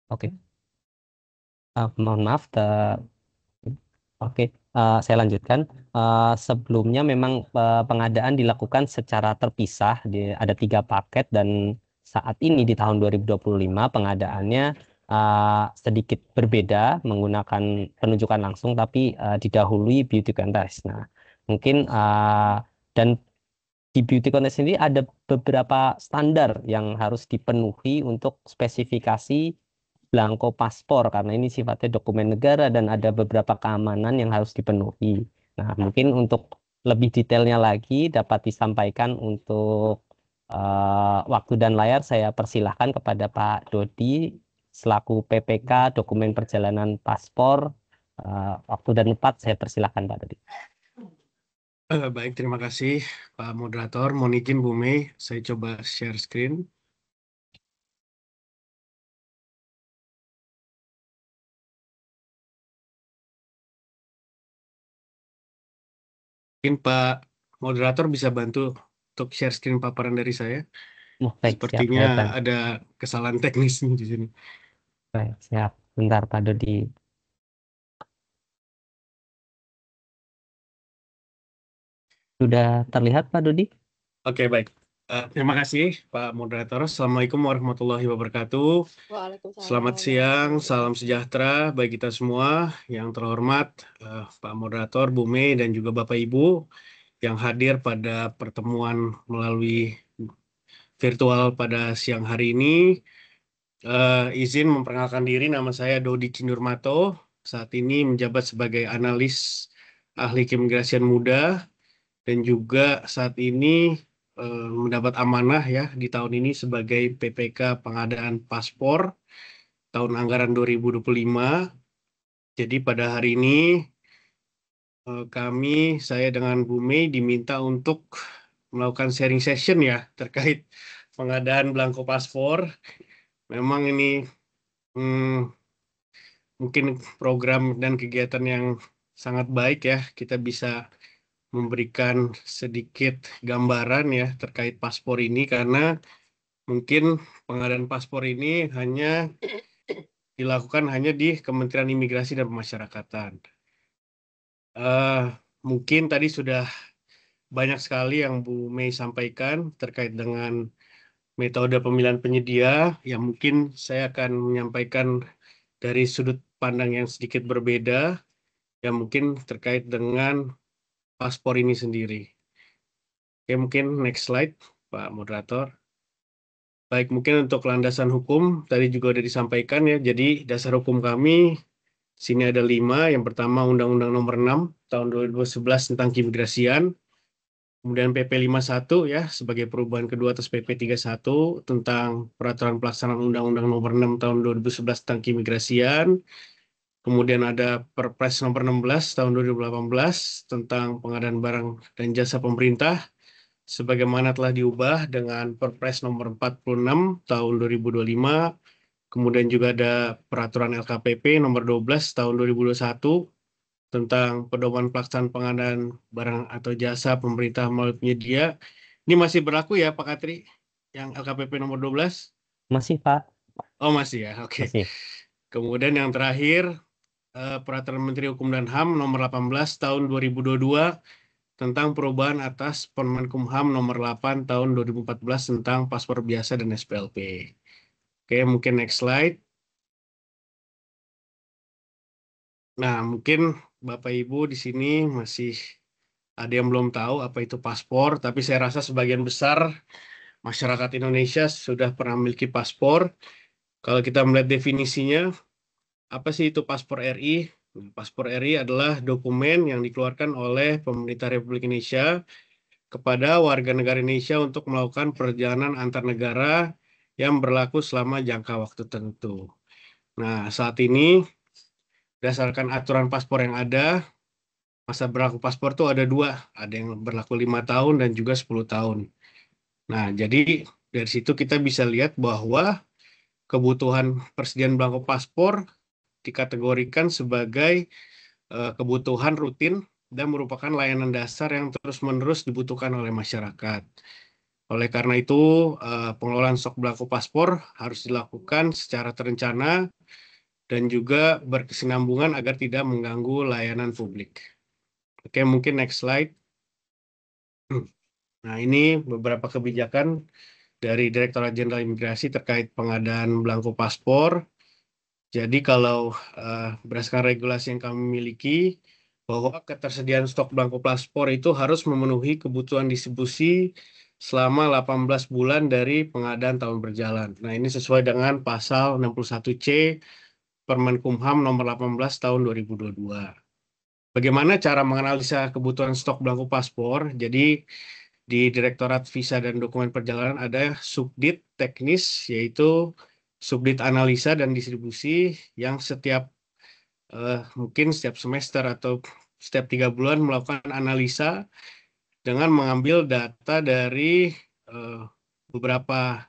Oke. Mohon maaf. Oke, saya lanjutkan. Sebelumnya memang pengadaan dilakukan secara terpisah, ada 3 paket, dan saat ini di tahun 2025 pengadaannya sedikit berbeda menggunakan penunjukan langsung, tapi didahului beauty contest. Nah, mungkin dan di beauty contest ini ada beberapa standar yang harus dipenuhi untuk spesifikasi belangko paspor, karena ini sifatnya dokumen negara dan ada beberapa keamanan yang harus dipenuhi. Nah, mungkin untuk lebih detailnya lagi dapat disampaikan untuk waktu dan layar, saya persilahkan kepada Pak Dodi selaku PPK dokumen perjalanan paspor. Waktu dan tempat saya persilahkan Pak Dodi. Baik, terima kasih Pak Moderator. Mohon izin Bu Mei, saya coba share screen. Mungkin Pak Moderator bisa bantu untuk share screen paparan dari saya. Oh, baik, siap. Sepertinya Saya bantu. ada kesalahan teknis di sini. Baik, siap. Bentar, Pak Dodi. Sudah terlihat, Pak Dodi? Oke, baik. Terima kasih Pak Moderator. Assalamualaikum warahmatullahi wabarakatuh. Selamat Waalaikumsalam siang, warahmatullahi salam wabarakatuh. sejahtera bagi kita semua. Yang terhormat Pak Moderator, Bu Mei, dan juga Bapak Ibu yang hadir pada pertemuan melalui virtual pada siang hari ini. Izin memperkenalkan diri, nama saya Dodi Cindurmato. Saat ini menjabat sebagai analis ahli keimigrasian muda, dan juga saat ini mendapat amanah ya di tahun ini sebagai PPK pengadaan paspor tahun anggaran 2025. Jadi pada hari ini saya dengan Bu Mei diminta untuk melakukan sharing session ya terkait pengadaan belangko paspor. Memang ini hmm, mungkin program dan kegiatan yang sangat baik ya. Kita bisa memberikan sedikit gambaran ya terkait paspor ini, karena mungkin pengadaan paspor ini dilakukan hanya di Kementerian Imigrasi dan Pemasyarakatan. Eh, Mungkin tadi sudah banyak sekali yang Bu Mei sampaikan terkait dengan metode pemilihan penyedia, yang mungkin saya akan menyampaikan dari sudut pandang yang sedikit berbeda, yang mungkin terkait dengan paspor ini sendiri. Oke, mungkin next slide, Pak Moderator. Baik, mungkin untuk landasan hukum tadi juga sudah disampaikan ya. Jadi dasar hukum kami sini ada 5. Yang pertama Undang-Undang Nomor 6 tahun 2011 tentang keimigrasian. Kemudian PP 51 ya sebagai perubahan kedua atas PP 31 tentang peraturan pelaksanaan Undang-Undang Nomor 6 tahun 2011 tentang keimigrasian. Kemudian ada Perpres Nomor 16 tahun 2018 tentang pengadaan barang dan jasa pemerintah, sebagaimana telah diubah dengan Perpres Nomor 46 tahun 2025. Kemudian juga ada Peraturan LKPP Nomor 12 tahun 2021 tentang pedoman pelaksanaan pengadaan barang atau jasa pemerintah melalui penyedia. Ini masih berlaku ya Pak Katri, yang LKPP Nomor 12? Masih, Pak? Oh masih ya, oke. Masih. Kemudian yang terakhir, Peraturan Menteri Hukum dan HAM Nomor 18 tahun 2022 tentang perubahan atas Permenkumham Nomor 8 tahun 2014 tentang paspor biasa dan SPLP. Oke, mungkin next slide. Nah, mungkin Bapak Ibu di sini masih ada yang belum tahu apa itu paspor, tapi saya rasa sebagian besar masyarakat Indonesia sudah pernah memiliki paspor. Kalau kita melihat definisinya, apa sih itu paspor RI? Paspor RI adalah dokumen yang dikeluarkan oleh pemerintah Republik Indonesia kepada warga negara Indonesia untuk melakukan perjalanan antar negara yang berlaku selama jangka waktu tertentu. Nah, saat ini berdasarkan aturan paspor yang ada, masa berlaku paspor itu ada 2, ada yang berlaku 5 tahun dan juga 10 tahun. Nah, jadi dari situ kita bisa lihat bahwa kebutuhan persediaan belangko paspor dikategorikan sebagai kebutuhan rutin dan merupakan layanan dasar yang terus-menerus dibutuhkan oleh masyarakat. Oleh karena itu, pengelolaan stok belangko paspor harus dilakukan secara terencana dan juga berkesinambungan agar tidak mengganggu layanan publik. Oke, mungkin next slide. Nah, ini beberapa kebijakan dari Direktorat Jenderal Imigrasi terkait pengadaan belangko paspor. Jadi kalau berdasarkan regulasi yang kami miliki, bahwa ketersediaan stok belangko paspor itu harus memenuhi kebutuhan distribusi selama 18 bulan dari pengadaan tahun berjalan. Nah, ini sesuai dengan pasal 61C Permenkumham nomor 18 tahun 2022. Bagaimana cara menganalisa kebutuhan stok belangko paspor? Jadi di Direktorat Visa dan Dokumen Perjalanan ada subdit teknis, yaitu subdit analisa dan distribusi yang mungkin setiap semester atau setiap 3 bulan melakukan analisa dengan mengambil data dari eh, beberapa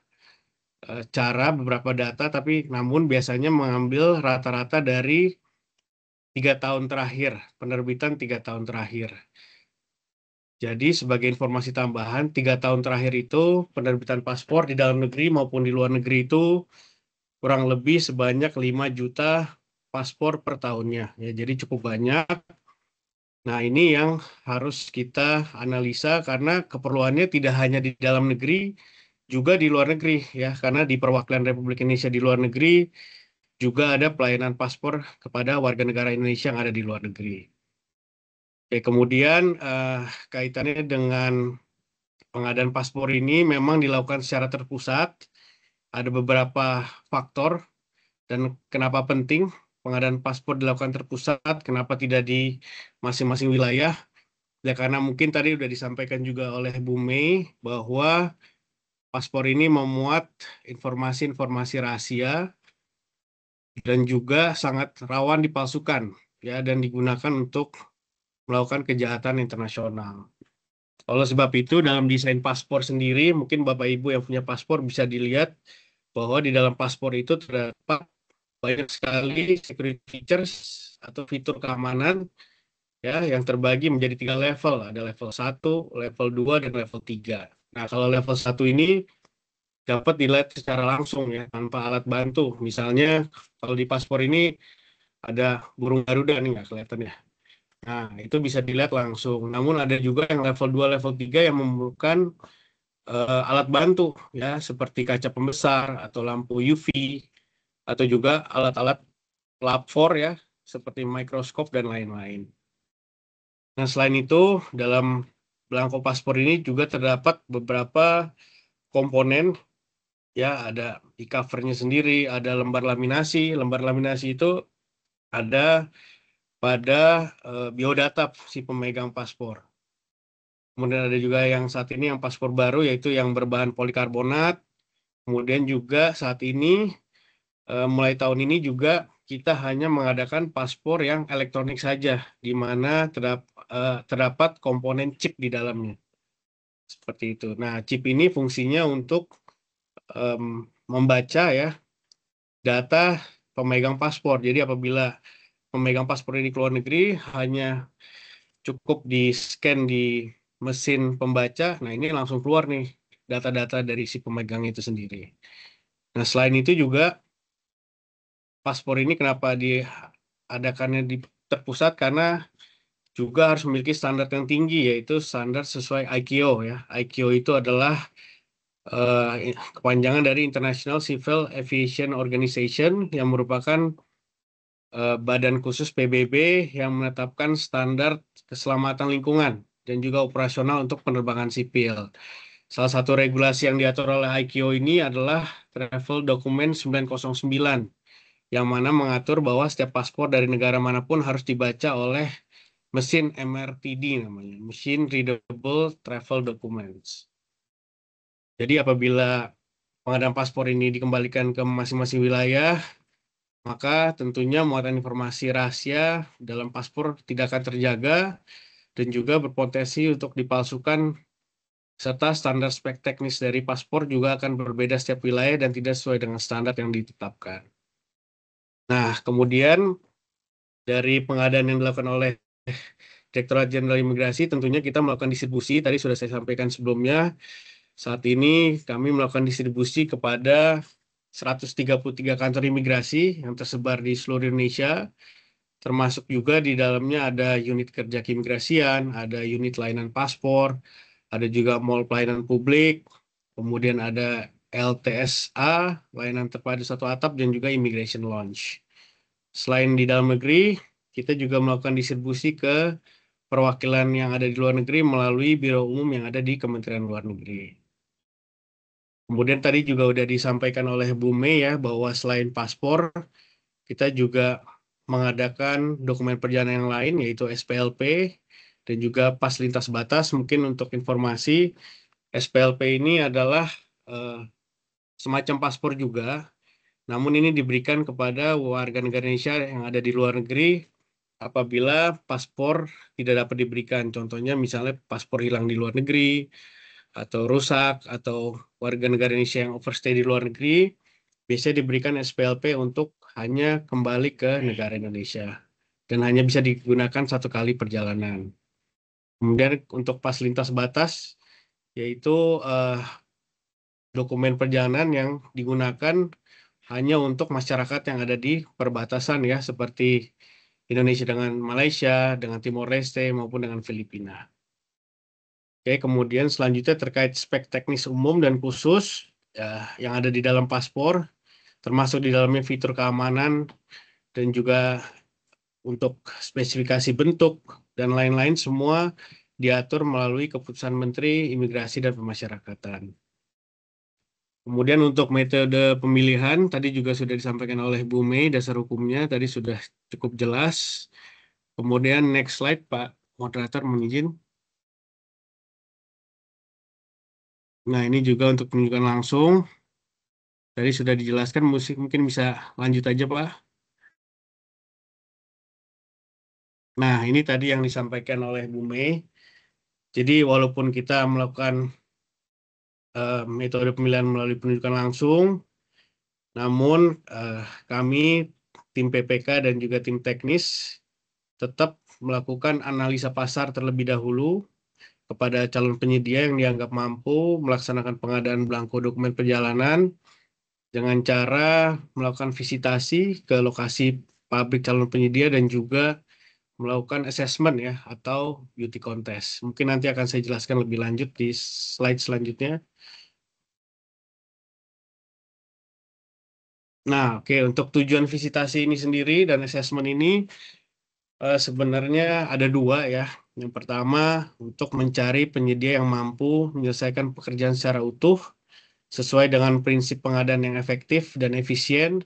beberapa data, tapi namun biasanya mengambil rata-rata dari 3 tahun terakhir, penerbitan 3 tahun terakhir. Jadi sebagai informasi tambahan, 3 tahun terakhir itu penerbitan paspor di dalam negeri maupun di luar negeri itu kurang lebih sebanyak 5 juta paspor per tahunnya. Ya, jadi cukup banyak. Nah, ini yang harus kita analisa karena keperluannya tidak hanya di dalam negeri, juga di luar negeri ya. Karena di perwakilan Republik Indonesia di luar negeri juga ada pelayanan paspor kepada warga negara Indonesia yang ada di luar negeri. Oke, kemudian kaitannya dengan pengadaan paspor ini memang dilakukan secara terpusat. Ada beberapa faktor dan kenapa penting pengadaan paspor dilakukan terpusat, kenapa tidak di masing-masing wilayah. Ya karena mungkin tadi sudah disampaikan juga oleh Bu Mei bahwa paspor ini memuat informasi-informasi rahasia dan juga sangat rawan dipalsukan ya dan digunakan untuk melakukan kejahatan internasional. Oleh sebab itu, dalam desain paspor sendiri, mungkin Bapak Ibu yang punya paspor bisa dilihat bahwa di dalam paspor itu terdapat banyak sekali security features atau fitur keamanan ya yang terbagi menjadi 3 level. Ada level 1, level 2, dan level 3. Nah, kalau level 1 ini dapat dilihat secara langsung ya, tanpa alat bantu. Misalnya, kalau di paspor ini ada burung Garuda nih, nggak kelihatan ya. Nah, itu bisa dilihat langsung. Namun ada juga yang level 2, level 3 yang memerlukan alat bantu ya seperti kaca pembesar atau lampu UV atau juga alat-alat lab 4 ya seperti mikroskop dan lain-lain. Nah, selain itu dalam belangko paspor ini juga terdapat beberapa komponen ya, ada e-covernya sendiri, ada lembar laminasi. Lembar laminasi itu ada pada biodata si pemegang paspor. Kemudian ada juga yang saat ini yang paspor baru yaitu yang berbahan polikarbonat. Kemudian juga saat ini mulai tahun ini juga kita hanya mengadakan paspor yang elektronik saja, di mana terdapat komponen chip di dalamnya. Seperti itu. Nah, chip ini fungsinya untuk em, membaca ya data pemegang paspor. Jadi apabila pemegang paspor ini keluar negeri, hanya cukup di-scan di mesin pembaca, nah ini langsung keluar nih data-data dari si pemegang itu sendiri. Nah, selain itu juga paspor ini kenapa diadakannya di terpusat karena juga harus memiliki standar yang tinggi yaitu standar sesuai ICAO ya. ICAO itu adalah kepanjangan dari International Civil Aviation Organization yang merupakan badan khusus PBB yang menetapkan standar keselamatan lingkungan dan juga operasional untuk penerbangan sipil. Salah satu regulasi yang diatur oleh ICAO ini adalah Travel Document 909 yang mana mengatur bahwa setiap paspor dari negara manapun harus dibaca oleh mesin MRTD namanya, Machine Readable Travel Documents. Jadi apabila pengadaan paspor ini dikembalikan ke masing-masing wilayah, maka tentunya muatan informasi rahasia dalam paspor tidak akan terjaga dan juga berpotensi untuk dipalsukan serta standar spek teknis dari paspor juga akan berbeda setiap wilayah dan tidak sesuai dengan standar yang ditetapkan. Nah, kemudian dari pengadaan yang dilakukan oleh Direktorat Jenderal Imigrasi tentunya kita melakukan distribusi, tadi sudah saya sampaikan sebelumnya, Saat ini kami melakukan distribusi kepada 133 kantor imigrasi yang tersebar di seluruh Indonesia, termasuk juga di dalamnya ada unit kerja keimigrasian, ada unit layanan paspor, ada juga mall pelayanan publik, kemudian ada LTSA, layanan terpadu satu atap, dan juga immigration lounge. Selain di dalam negeri, kita juga melakukan distribusi ke perwakilan yang ada di luar negeri melalui Biro Umum yang ada di Kementerian Luar Negeri. Kemudian tadi juga udah disampaikan oleh Bu Mei ya, bahwa selain paspor, kita juga mengadakan dokumen perjalanan yang lain, yaitu SPLP, dan juga pas lintas batas. Mungkin untuk informasi, SPLP ini adalah eh, semacam paspor juga, namun ini diberikan kepada warga negara Indonesia yang ada di luar negeri apabila paspor tidak dapat diberikan. Contohnya misalnya paspor hilang di luar negeri, atau rusak, atau warga negara Indonesia yang overstay di luar negeri, biasanya diberikan SPLP untuk hanya kembali ke negara Indonesia dan hanya bisa digunakan satu kali perjalanan. Kemudian untuk pas lintas batas, yaitu eh, dokumen perjalanan yang digunakan hanya untuk masyarakat yang ada di perbatasan ya, seperti Indonesia dengan Malaysia, dengan Timor Leste, maupun dengan Filipina. Oke, kemudian selanjutnya terkait spek teknis umum dan khusus ya, yang ada di dalam paspor, termasuk di dalamnya fitur keamanan dan juga untuk spesifikasi bentuk dan lain-lain, semua diatur melalui keputusan Menteri Imigrasi dan Pemasyarakatan. Kemudian untuk metode pemilihan, tadi juga sudah disampaikan oleh Bu Mei, dasar hukumnya tadi sudah cukup jelas. Kemudian next slide, Pak Moderator, mohon izin. Nah, ini juga untuk penunjukan langsung. Tadi sudah dijelaskan, musik mungkin bisa lanjut aja, Pak. Nah, ini tadi yang disampaikan oleh Bu Mei. Jadi, walaupun kita melakukan metode pemilihan melalui penunjukan langsung, namun kami, tim PPK dan juga tim teknis, tetap melakukan analisa pasar terlebih dahulu kepada calon penyedia yang dianggap mampu melaksanakan pengadaan belangko dokumen perjalanan dengan cara melakukan visitasi ke lokasi pabrik calon penyedia dan juga melakukan assessment ya atau beauty contest. Mungkin nanti akan saya jelaskan lebih lanjut di slide selanjutnya. Nah, oke, untuk tujuan visitasi ini sendiri dan assessment ini sebenarnya ada dua ya. Yang pertama, untuk mencari penyedia yang mampu menyelesaikan pekerjaan secara utuh sesuai dengan prinsip pengadaan yang efektif dan efisien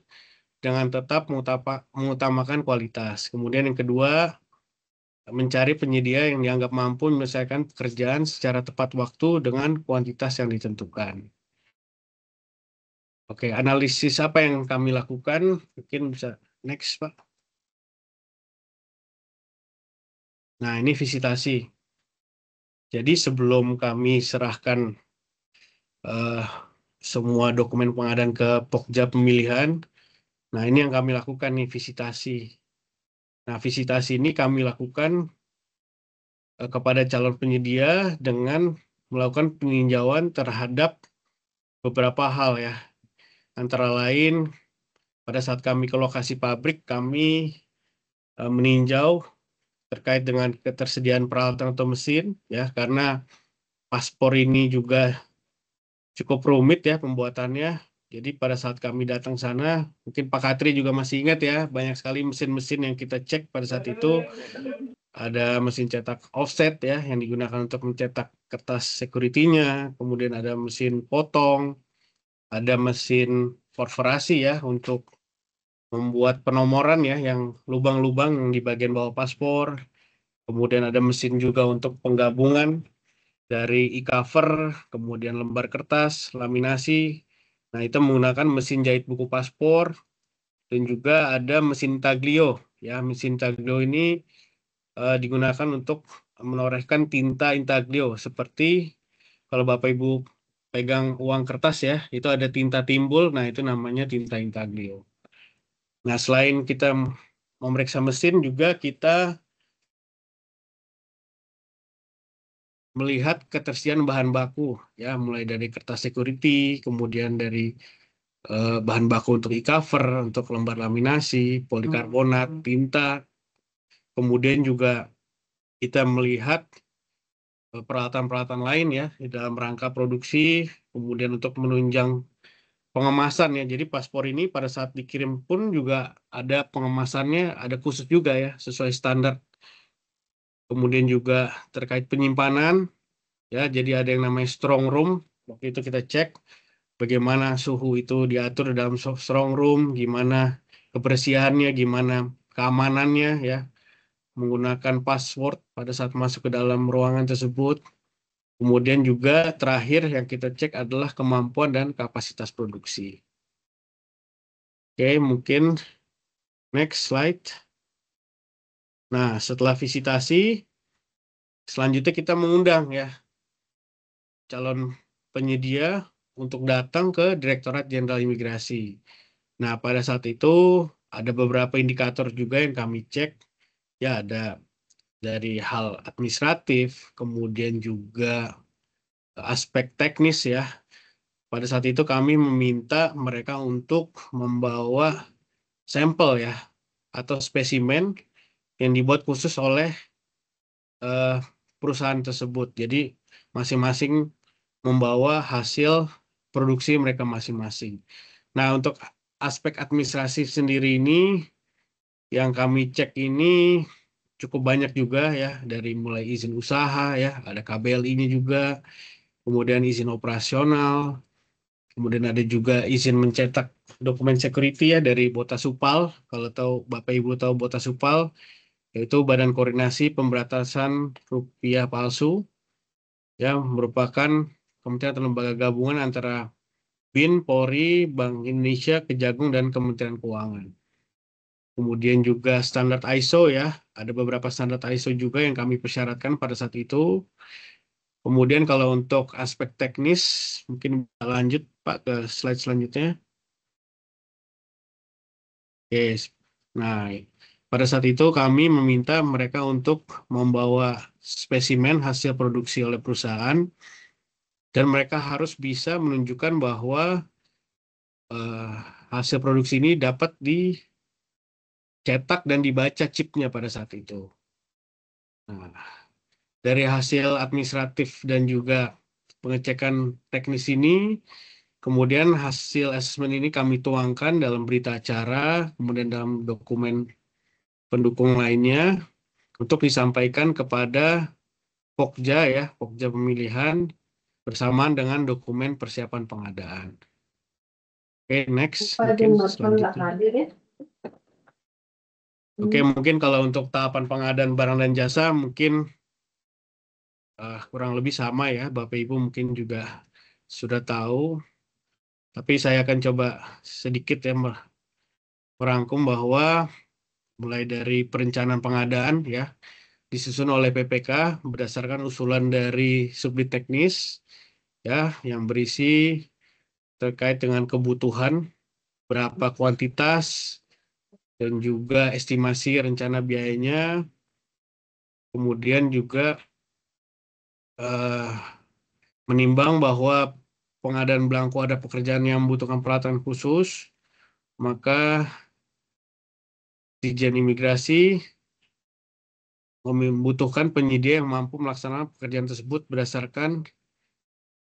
dengan tetap mengutamakan kualitas. Kemudian yang kedua, mencari penyedia yang dianggap mampu menyelesaikan pekerjaan secara tepat waktu dengan kuantitas yang ditentukan. Oke, analisis apa yang kami lakukan? Mungkin bisa next, Pak. Nah, ini visitasi. Jadi sebelum kami serahkan eh, semua dokumen pengadaan ke Pokja pemilihan, nah ini yang kami lakukan nih, visitasi. Nah, visitasi ini kami lakukan kepada calon penyedia dengan melakukan peninjauan terhadap beberapa hal ya. Antara lain, pada saat kami ke lokasi pabrik, kami meninjau terkait dengan ketersediaan peralatan atau mesin, ya, karena paspor ini juga cukup rumit ya pembuatannya. Jadi pada saat kami datang sana, mungkin Pak Katri juga masih ingat ya, banyak sekali mesin-mesin yang kita cek pada saat itu. Ada mesin cetak offset ya, yang digunakan untuk mencetak kertas security-nya. Kemudian ada mesin potong, ada mesin perforasi ya, untuk membuat penomoran ya, yang lubang-lubang yang di bagian bawah paspor. Kemudian ada mesin juga untuk penggabungan dari e-cover, kemudian lembar kertas, laminasi. Nah, itu menggunakan mesin jahit buku paspor dan juga ada mesin taglio. Ya, mesin taglio ini digunakan untuk menorehkan tinta intaglio seperti kalau Bapak Ibu pegang uang kertas ya, itu ada tinta timbul. Nah, itu namanya tinta intaglio. Nah, selain kita memeriksa mesin juga kita melihat ketersediaan bahan baku, ya mulai dari kertas security, kemudian dari bahan baku untuk e-cover, untuk lembar laminasi, polikarbonat, tinta, kemudian juga kita melihat peralatan-peralatan lain ya di dalam rangka produksi, kemudian untuk menunjang pengemasan ya. Jadi paspor ini pada saat dikirim pun juga ada pengemasannya, ada khusus juga ya, sesuai standar. Kemudian juga terkait penyimpanan ya, jadi ada yang namanya strong room. Waktu itu kita cek bagaimana suhu itu diatur dalam strong room, gimana kebersihannya, gimana keamanannya ya, menggunakan password pada saat masuk ke dalam ruangan tersebut. Kemudian juga terakhir yang kita cek adalah kemampuan dan kapasitas produksi. Oke, mungkin next slide. Nah, setelah visitasi, selanjutnya kita mengundang ya calon penyedia untuk datang ke Direktorat Jenderal Imigrasi. Nah, pada saat itu ada beberapa indikator juga yang kami cek. Ya, ada dari hal administratif, kemudian juga aspek teknis ya. Pada saat itu kami meminta mereka untuk membawa sampel ya, atau spesimen yang dibuat khusus oleh eh, perusahaan tersebut. Jadi masing-masing membawa hasil produksi mereka masing-masing. Nah, untuk aspek administrasi sendiri ini yang kami cek ini cukup banyak juga ya, dari mulai izin usaha ya, ada KBLI-nya juga, kemudian izin operasional, kemudian ada juga izin mencetak dokumen security ya dari Bota Supal. Kalau tahu Bapak Ibu tahu Bota Supal, yaitu Badan Koordinasi Pemberantasan Rupiah Palsu, yang merupakan kementerian atau lembaga gabungan antara BIN, Polri, Bank Indonesia, Kejagung, dan Kementerian Keuangan. Kemudian juga standar ISO ya, ada beberapa standar ISO juga yang kami persyaratkan pada saat itu. Kemudian kalau untuk aspek teknis, mungkin bisa lanjut Pak ke slide selanjutnya. Yes. Nah, pada saat itu kami meminta mereka untuk membawa spesimen hasil produksi oleh perusahaan, dan mereka harus bisa menunjukkan bahwa eh, hasil produksi ini dapat dicetak dan dibaca chipnya pada saat itu. Nah, dari hasil administratif dan juga pengecekan teknis ini, kemudian hasil asesmen ini kami tuangkan dalam berita acara, kemudian dalam dokumen pendukung lainnya untuk disampaikan kepada Pokja ya, Pokja pemilihan bersamaan dengan dokumen persiapan pengadaan. Oke, next mungkin selanjutnya. Oke, mungkin kalau untuk tahapan pengadaan barang dan jasa mungkin kurang lebih sama ya, Bapak Ibu mungkin juga sudah tahu. Tapi saya akan coba sedikit ya merangkum bahwa mulai dari perencanaan pengadaan ya disusun oleh PPK berdasarkan usulan dari subdit teknis ya, yang berisi terkait dengan kebutuhan, berapa kuantitas, dan juga estimasi rencana biayanya. Kemudian juga eh, menimbang bahwa pengadaan belangko ada pekerjaan yang membutuhkan peralatan khusus, maka Ditjen Imigrasi membutuhkan penyedia yang mampu melaksanakan pekerjaan tersebut berdasarkan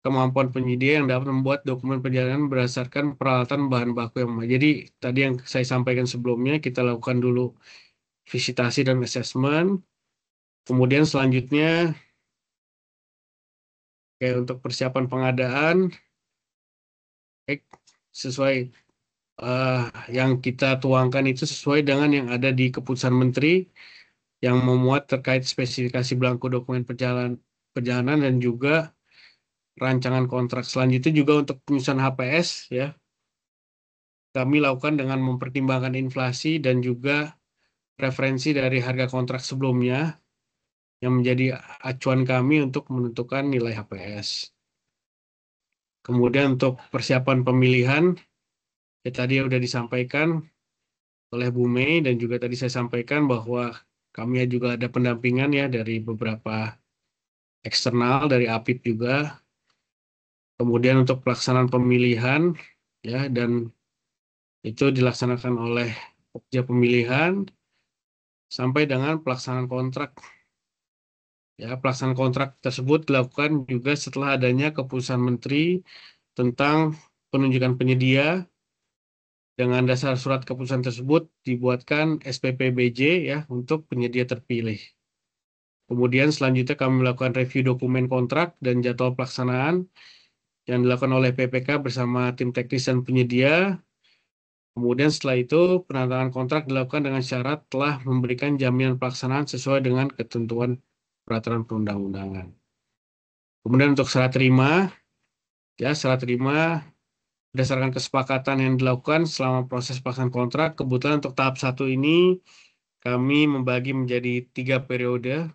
kemampuan penyedia yang dapat membuat dokumen perjalanan berdasarkan peralatan bahan baku yang memang. Jadi tadi yang saya sampaikan sebelumnya, kita lakukan dulu visitasi dan assessment. Kemudian selanjutnya kayak untuk persiapan pengadaan, sesuai eh, yang kita tuangkan itu sesuai dengan yang ada di keputusan Menteri yang memuat terkait spesifikasi belangko dokumen perjalanan dan juga rancangan kontrak. Selanjutnya juga untuk penyusunan HPS ya, kami lakukan dengan mempertimbangkan inflasi dan juga referensi dari harga kontrak sebelumnya yang menjadi acuan kami untuk menentukan nilai HPS. Kemudian untuk persiapan pemilihan, ya tadi sudah disampaikan oleh Bu Mei dan juga tadi saya sampaikan bahwa kami juga ada pendampingan ya dari beberapa eksternal dari APIP juga. Kemudian untuk pelaksanaan pemilihan ya, dan itu dilaksanakan oleh Pokja Pemilihan sampai dengan pelaksanaan kontrak. Ya, pelaksanaan kontrak tersebut dilakukan juga setelah adanya keputusan Menteri tentang penunjukan penyedia. Dengan dasar surat keputusan tersebut dibuatkan SPPBJ ya untuk penyedia terpilih. Kemudian selanjutnya kami melakukan review dokumen kontrak dan jadwal pelaksanaan yang dilakukan oleh PPK bersama tim teknis dan penyedia. Kemudian setelah itu penandatanganan kontrak dilakukan dengan syarat telah memberikan jaminan pelaksanaan sesuai dengan ketentuan peraturan perundang-undangan. Kemudian untuk serah terima, ya serah terima berdasarkan kesepakatan yang dilakukan selama proses pelaksanaan kontrak. Kebetulan untuk tahap satu ini kami membagi menjadi 3 periode.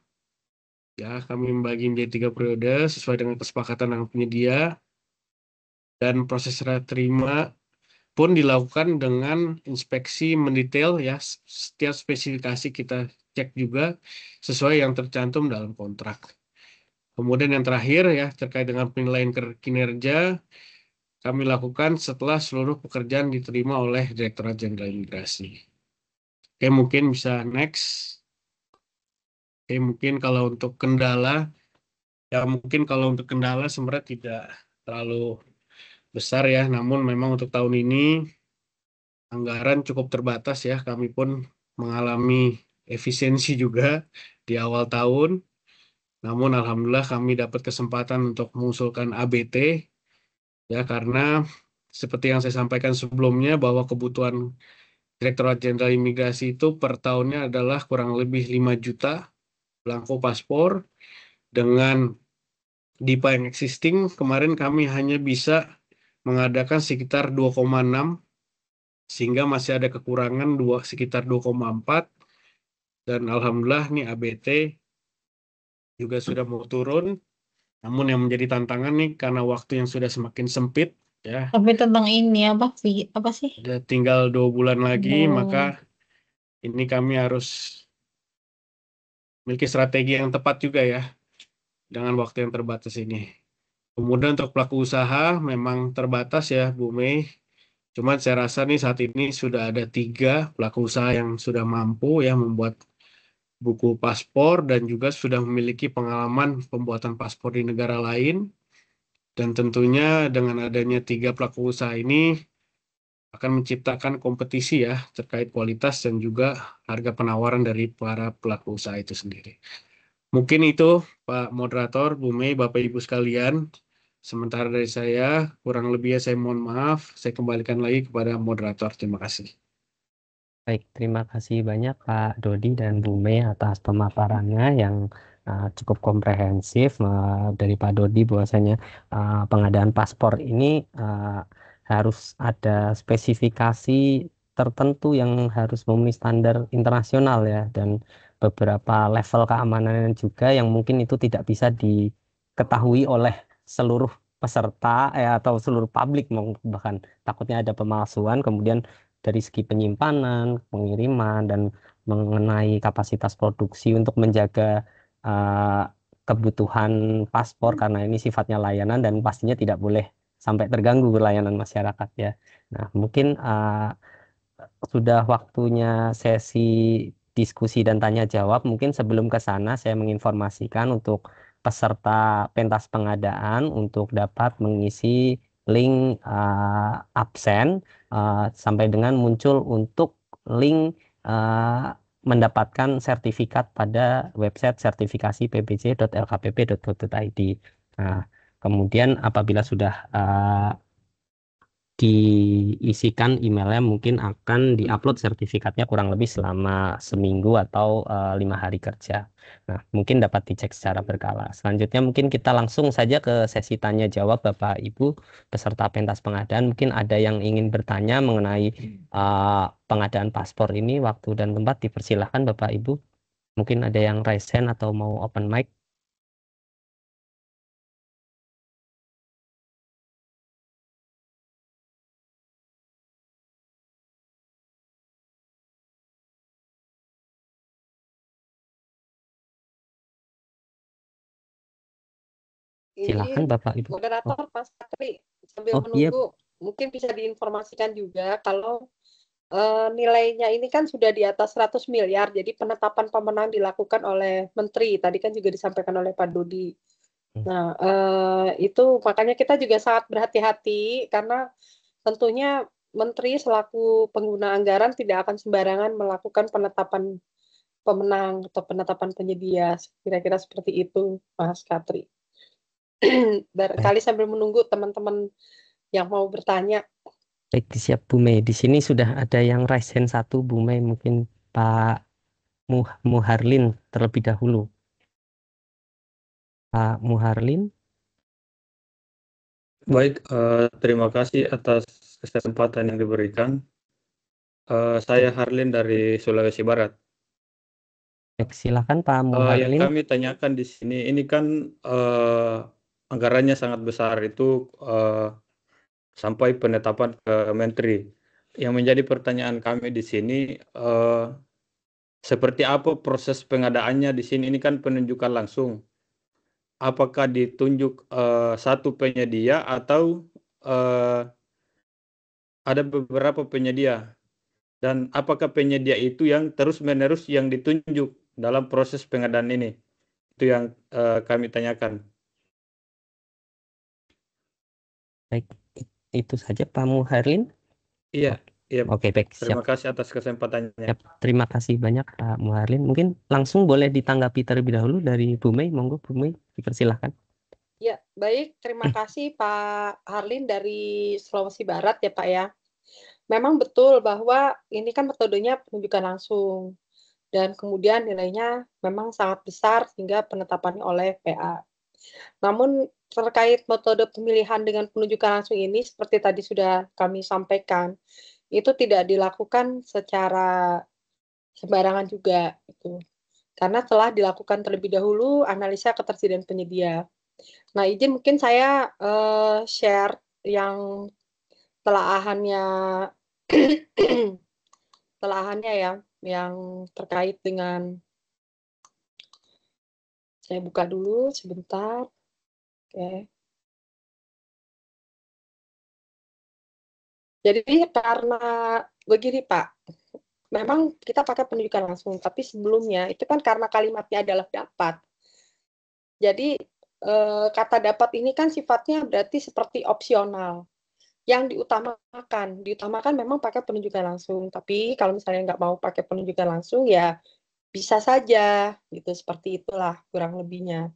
Ya, kami membagi menjadi 3 periode sesuai dengan kesepakatan dengan penyedia. Dan proses serah terima pun dilakukan dengan inspeksi mendetail ya. Setiap spesifikasi kita cek juga sesuai yang tercantum dalam kontrak. Kemudian yang terakhir ya terkait dengan penilaian kinerja kami lakukan setelah seluruh pekerjaan diterima oleh Direktorat Jenderal Imigrasi. Oke, mungkin bisa next. Oke, mungkin kalau untuk kendala, ya mungkin kalau untuk kendala sebenarnya tidak terlalu besar ya. Namun memang untuk tahun ini anggaran cukup terbatas ya. Kami pun mengalami efisiensi juga di awal tahun. Namun alhamdulillah kami dapat kesempatan untuk mengusulkan ABT ya karena seperti yang saya sampaikan sebelumnya bahwa kebutuhan Direktorat Jenderal Imigrasi itu per tahunnya adalah kurang lebih 5 juta belangko paspor dengan DIPA yang existing. Kemarin kami hanya bisa mengadakan sekitar 2,6 sehingga masih ada kekurangan sekitar 2,4 dan alhamdulillah nih ABT juga sudah mau turun. Namun yang menjadi tantangan nih karena waktu yang sudah semakin sempit ya, Tapi tentang ini apa apa sih? udah tinggal 2 bulan lagi, maka Oh, ini kami harus memiliki strategi yang tepat juga ya dengan waktu yang terbatas ini. Kemudian untuk pelaku usaha memang terbatas ya Bu Mei. Cuman saya rasa nih saat ini sudah ada 3 pelaku usaha yang sudah mampu ya membuat buku paspor dan juga sudah memiliki pengalaman pembuatan paspor di negara lain. Dan tentunya dengan adanya 3 pelaku usaha ini akan menciptakan kompetisi ya terkait kualitas dan juga harga penawaran dari para pelaku usaha itu sendiri. Mungkin itu Pak Moderator, Bu Mei, Bapak Ibu sekalian. Sementara dari saya, kurang lebihnya saya mohon maaf. Saya kembalikan lagi kepada moderator. Terima kasih. Baik, terima kasih banyak Pak Dodi dan Bu Mei atas pemaparannya yang cukup komprehensif dari Pak Dodi bahwasanya pengadaan paspor ini harus ada spesifikasi tertentu yang harus memenuhi standar internasional ya dan beberapa level keamanan juga yang mungkin itu tidak bisa diketahui oleh seluruh peserta atau seluruh publik bahkan takutnya ada pemalsuan kemudian dari segi penyimpanan, pengiriman, dan mengenai kapasitas produksi untuk menjaga uh, kebutuhan paspor karena ini sifatnya layanan dan pastinya tidak boleh sampai terganggu layanan masyarakat ya. Nah, mungkin sudah waktunya sesi diskusi dan tanya jawab. Mungkin sebelum ke sana saya menginformasikan untuk peserta pentas pengadaan untuk dapat mengisi link absen sampai dengan muncul untuk link mendapatkan sertifikat pada website sertifikasi pbj.lkpp.go.id. Nah, kemudian apabila sudah diisikan emailnya mungkin akan diupload sertifikatnya kurang lebih selama seminggu atau 5 hari kerja. Nah, mungkin dapat dicek secara berkala. Selanjutnya mungkin kita langsung saja ke sesi tanya jawab Bapak Ibu peserta pentas pengadaan. Mungkin ada yang ingin bertanya mengenai pengadaan paspor ini, waktu dan tempat dipersilahkan Bapak Ibu. Mungkin ada yang raise hand atau mau open mic. Silakan Ini Bapak Ibu. Oh, moderator Pak Satri, sambil oh iya, menunggu, mungkin bisa diinformasikan juga kalau nilainya ini kan sudah di atas 100 miliar, jadi penetapan pemenang dilakukan oleh Menteri. Tadi kan juga disampaikan oleh Pak Dodi. Nah, itu makanya kita juga sangat berhati-hati karena tentunya Menteri selaku pengguna anggaran tidak akan sembarangan melakukan penetapan pemenang atau penetapan penyedia. Kira-kira seperti itu, Mas Katri. Barangkali sambil menunggu teman-teman yang mau bertanya. baik, siap Bu Mei. Di sini sudah ada yang raise hand satu, Bu Mei. Mungkin Pak Muharlin terlebih dahulu. Pak Muharlin. Baik, terima kasih atas kesempatan yang diberikan. Saya Harlin dari Sulawesi Barat. Baik, silakan Pak Yang Muharlin. kami tanyakan di sini, ini kan anggarannya sangat besar, itu sampai penetapan ke Menteri. Yang menjadi pertanyaan kami di sini, seperti apa proses pengadaannya di sini? Ini kan penunjukan langsung. Apakah ditunjuk satu penyedia atau ada beberapa penyedia? Dan apakah penyedia itu yang terus-menerus yang ditunjuk dalam proses pengadaan ini? Itu yang kami tanyakan. Baik, itu saja Pak Muharlin. Iya, iya. Oke, baik, Terima siap. kasih atas kesempatannya. Siap. Terima kasih banyak Pak Muharlin. Mungkin langsung boleh ditanggapi terlebih dahulu dari Bu Mei. Monggo Bu Mei, dipersilahkan. Ya, baik. Terima kasih Pak Harlin dari Sulawesi Barat ya Pak ya. Memang betul bahwa ini kan metodenya penunjukan langsung. Dan kemudian nilainya memang sangat besar sehingga penetapannya oleh PA. Namun terkait metode pemilihan dengan penunjukan langsung ini, seperti tadi sudah kami sampaikan, itu tidak dilakukan secara sembarangan juga. Gitu. Karena telah dilakukan terlebih dahulu analisa ketersediaan penyedia. Nah, izin mungkin saya share yang telaahannya telaahannya ya, yang terkait dengan, saya buka dulu sebentar. Oke. Jadi karena begini Pak, memang kita pakai penunjukan langsung, tapi sebelumnya itu kan karena kalimatnya adalah dapat. Jadi kata dapat ini kan sifatnya berarti seperti opsional. Yang diutamakan memang pakai penunjukan langsung. Tapi kalau misalnya nggak mau pakai penunjukan langsung ya bisa saja, gitu. Seperti itulah kurang lebihnya.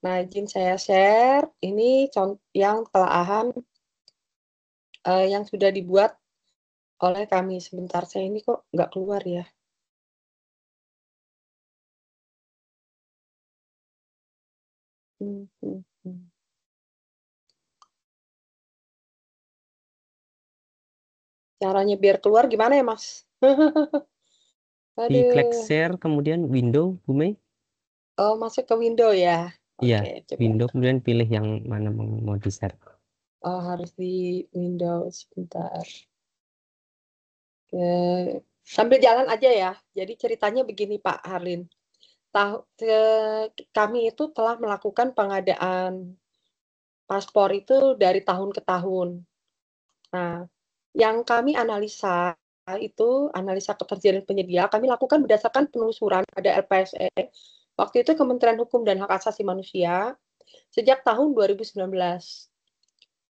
Nah, izin saya share ini yang telaahan yang sudah dibuat oleh kami. Sebentar, saya ini kok nggak keluar ya. Caranya biar keluar gimana ya, Mas? Di klik Aduh. share, kemudian window, Bu Mei. Oh, masuk ke window ya? Iya, Oke, coba. window, kemudian pilih yang mana mau di-share. Oh, harus di window sebentar. Oke. Sambil jalan aja ya. Jadi ceritanya begini Pak Harlin. Kami itu telah melakukan pengadaan paspor itu dari tahun ke tahun. Nah, yang kami analisa itu analisa ketersediaan penyedia kami lakukan berdasarkan penelusuran pada LPSE. Waktu itu Kementerian Hukum dan Hak Asasi Manusia sejak tahun 2019.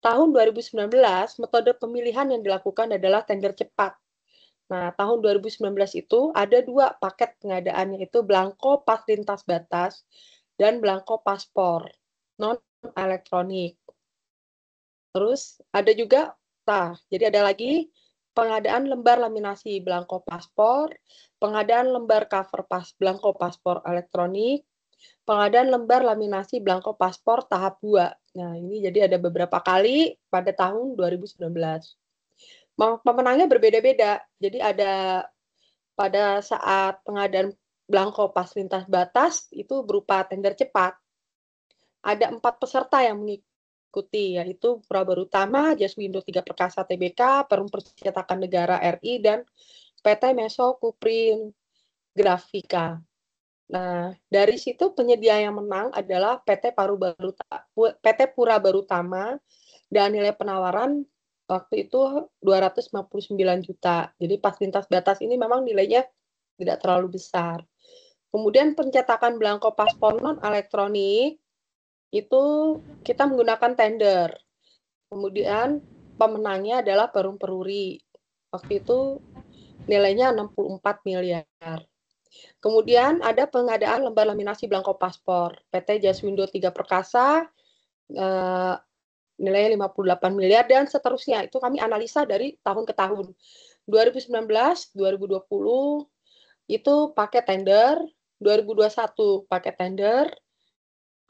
Tahun 2019 metode pemilihan yang dilakukan adalah tender cepat. Nah, tahun 2019 itu ada 2 paket pengadaan, yaitu belangko pas lintas batas dan belangko paspor non-elektronik. Terus ada juga, jadi ada lagi pengadaan lembar laminasi belangko paspor, pengadaan lembar cover belangko paspor elektronik, pengadaan lembar laminasi belangko paspor tahap 2. Nah, ini jadi ada beberapa kali pada tahun 2019. Pemenangnya berbeda-beda. Jadi ada pada saat pengadaan belangko pas lintas batas itu berupa tender cepat. Ada 4 peserta yang mengikuti, yaitu Prabarutama, Jaswindo 3 Perkasa Tbk, Perum Percetakan Negara RI, dan PT Meso Kuprin Grafika. Nah, dari situ penyedia yang menang adalah PT Pura Barutama dan nilai penawaran waktu itu 259 juta. Jadi pas lintas batas ini memang nilainya tidak terlalu besar. Kemudian pencetakan belangko paspor non elektronik itu kita menggunakan tender. Kemudian pemenangnya adalah Perum Peruri. Waktu itu nilainya 64 miliar. Kemudian ada pengadaan lembar laminasi belangko paspor. PT Jaswindo 3 Perkasa nilainya 58 miliar dan seterusnya. Itu kami analisa dari tahun ke tahun. 2019, 2020 itu pakai tender, 2021 pakai tender,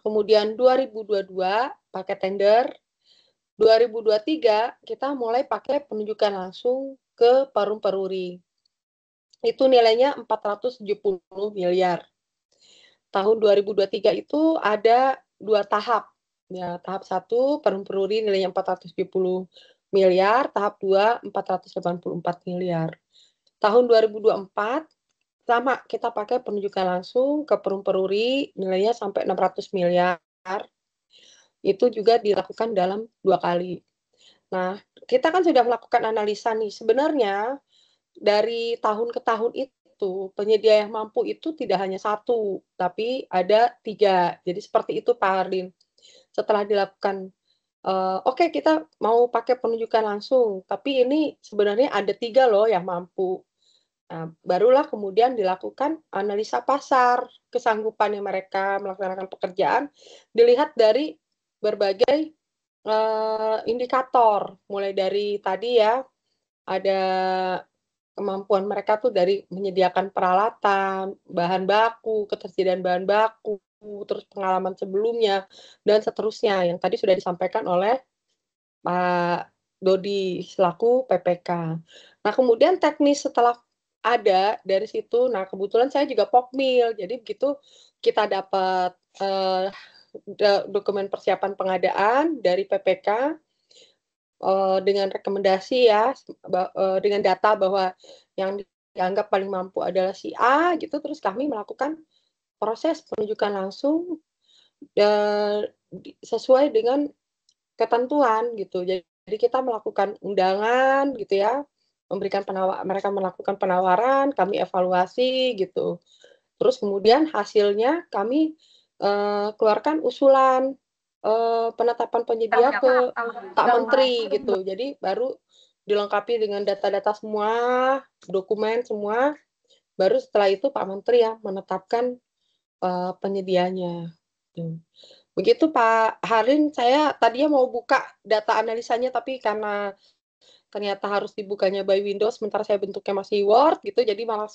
kemudian 2022 pakai tender, 2023 kita mulai pakai penunjukan langsung ke Perum Peruri. Itu nilainya 470 miliar. Tahun 2023 itu ada 2 tahap. Ya, tahap 1 Perum Peruri nilainya 470 miliar, tahap 2 484 miliar. Tahun 2024 sama kita pakai penunjukan langsung ke Perum Peruri nilainya sampai 600 miliar. Itu juga dilakukan dalam 2 kali. Nah, kita kan sudah melakukan analisa nih, sebenarnya dari tahun ke tahun itu, penyedia yang mampu itu tidak hanya 1, tapi ada 3. Jadi seperti itu Pak Hardin. Setelah dilakukan, oke kita mau pakai penunjukan langsung, tapi ini sebenarnya ada 3 loh yang mampu. Nah, barulah kemudian dilakukan analisa pasar, kesanggupannya mereka melaksanakan pekerjaan, dilihat dari berbagai indikator, mulai dari tadi ya, ada kemampuan mereka tuh dari menyediakan peralatan, bahan baku, ketersediaan bahan baku, terus pengalaman sebelumnya, dan seterusnya, yang tadi sudah disampaikan oleh Pak Dodi selaku PPK. Nah, kemudian teknis setelah ada dari situ, nah kebetulan saya juga Pokmil, jadi begitu kita dapat dokumen persiapan pengadaan dari PPK dengan rekomendasi ya, dengan data bahwa yang dianggap paling mampu adalah si A gitu, terus kami melakukan proses penunjukan langsung sesuai dengan ketentuan gitu. Jadi kita melakukan undangan gitu ya, mereka melakukan penawaran, kami evaluasi gitu. Terus kemudian hasilnya kami keluarkan usulan penetapan penyedia ke Pak Menteri gitu. Jadi baru dilengkapi dengan data-data semua, dokumen semua, baru setelah itu Pak Menteri ya menetapkan penyedianya. Begitu Pak Harin, saya tadinya mau buka data analisanya, tapi karena ternyata harus dibukanya by Windows, sementara saya bentuknya masih Word gitu, jadi malah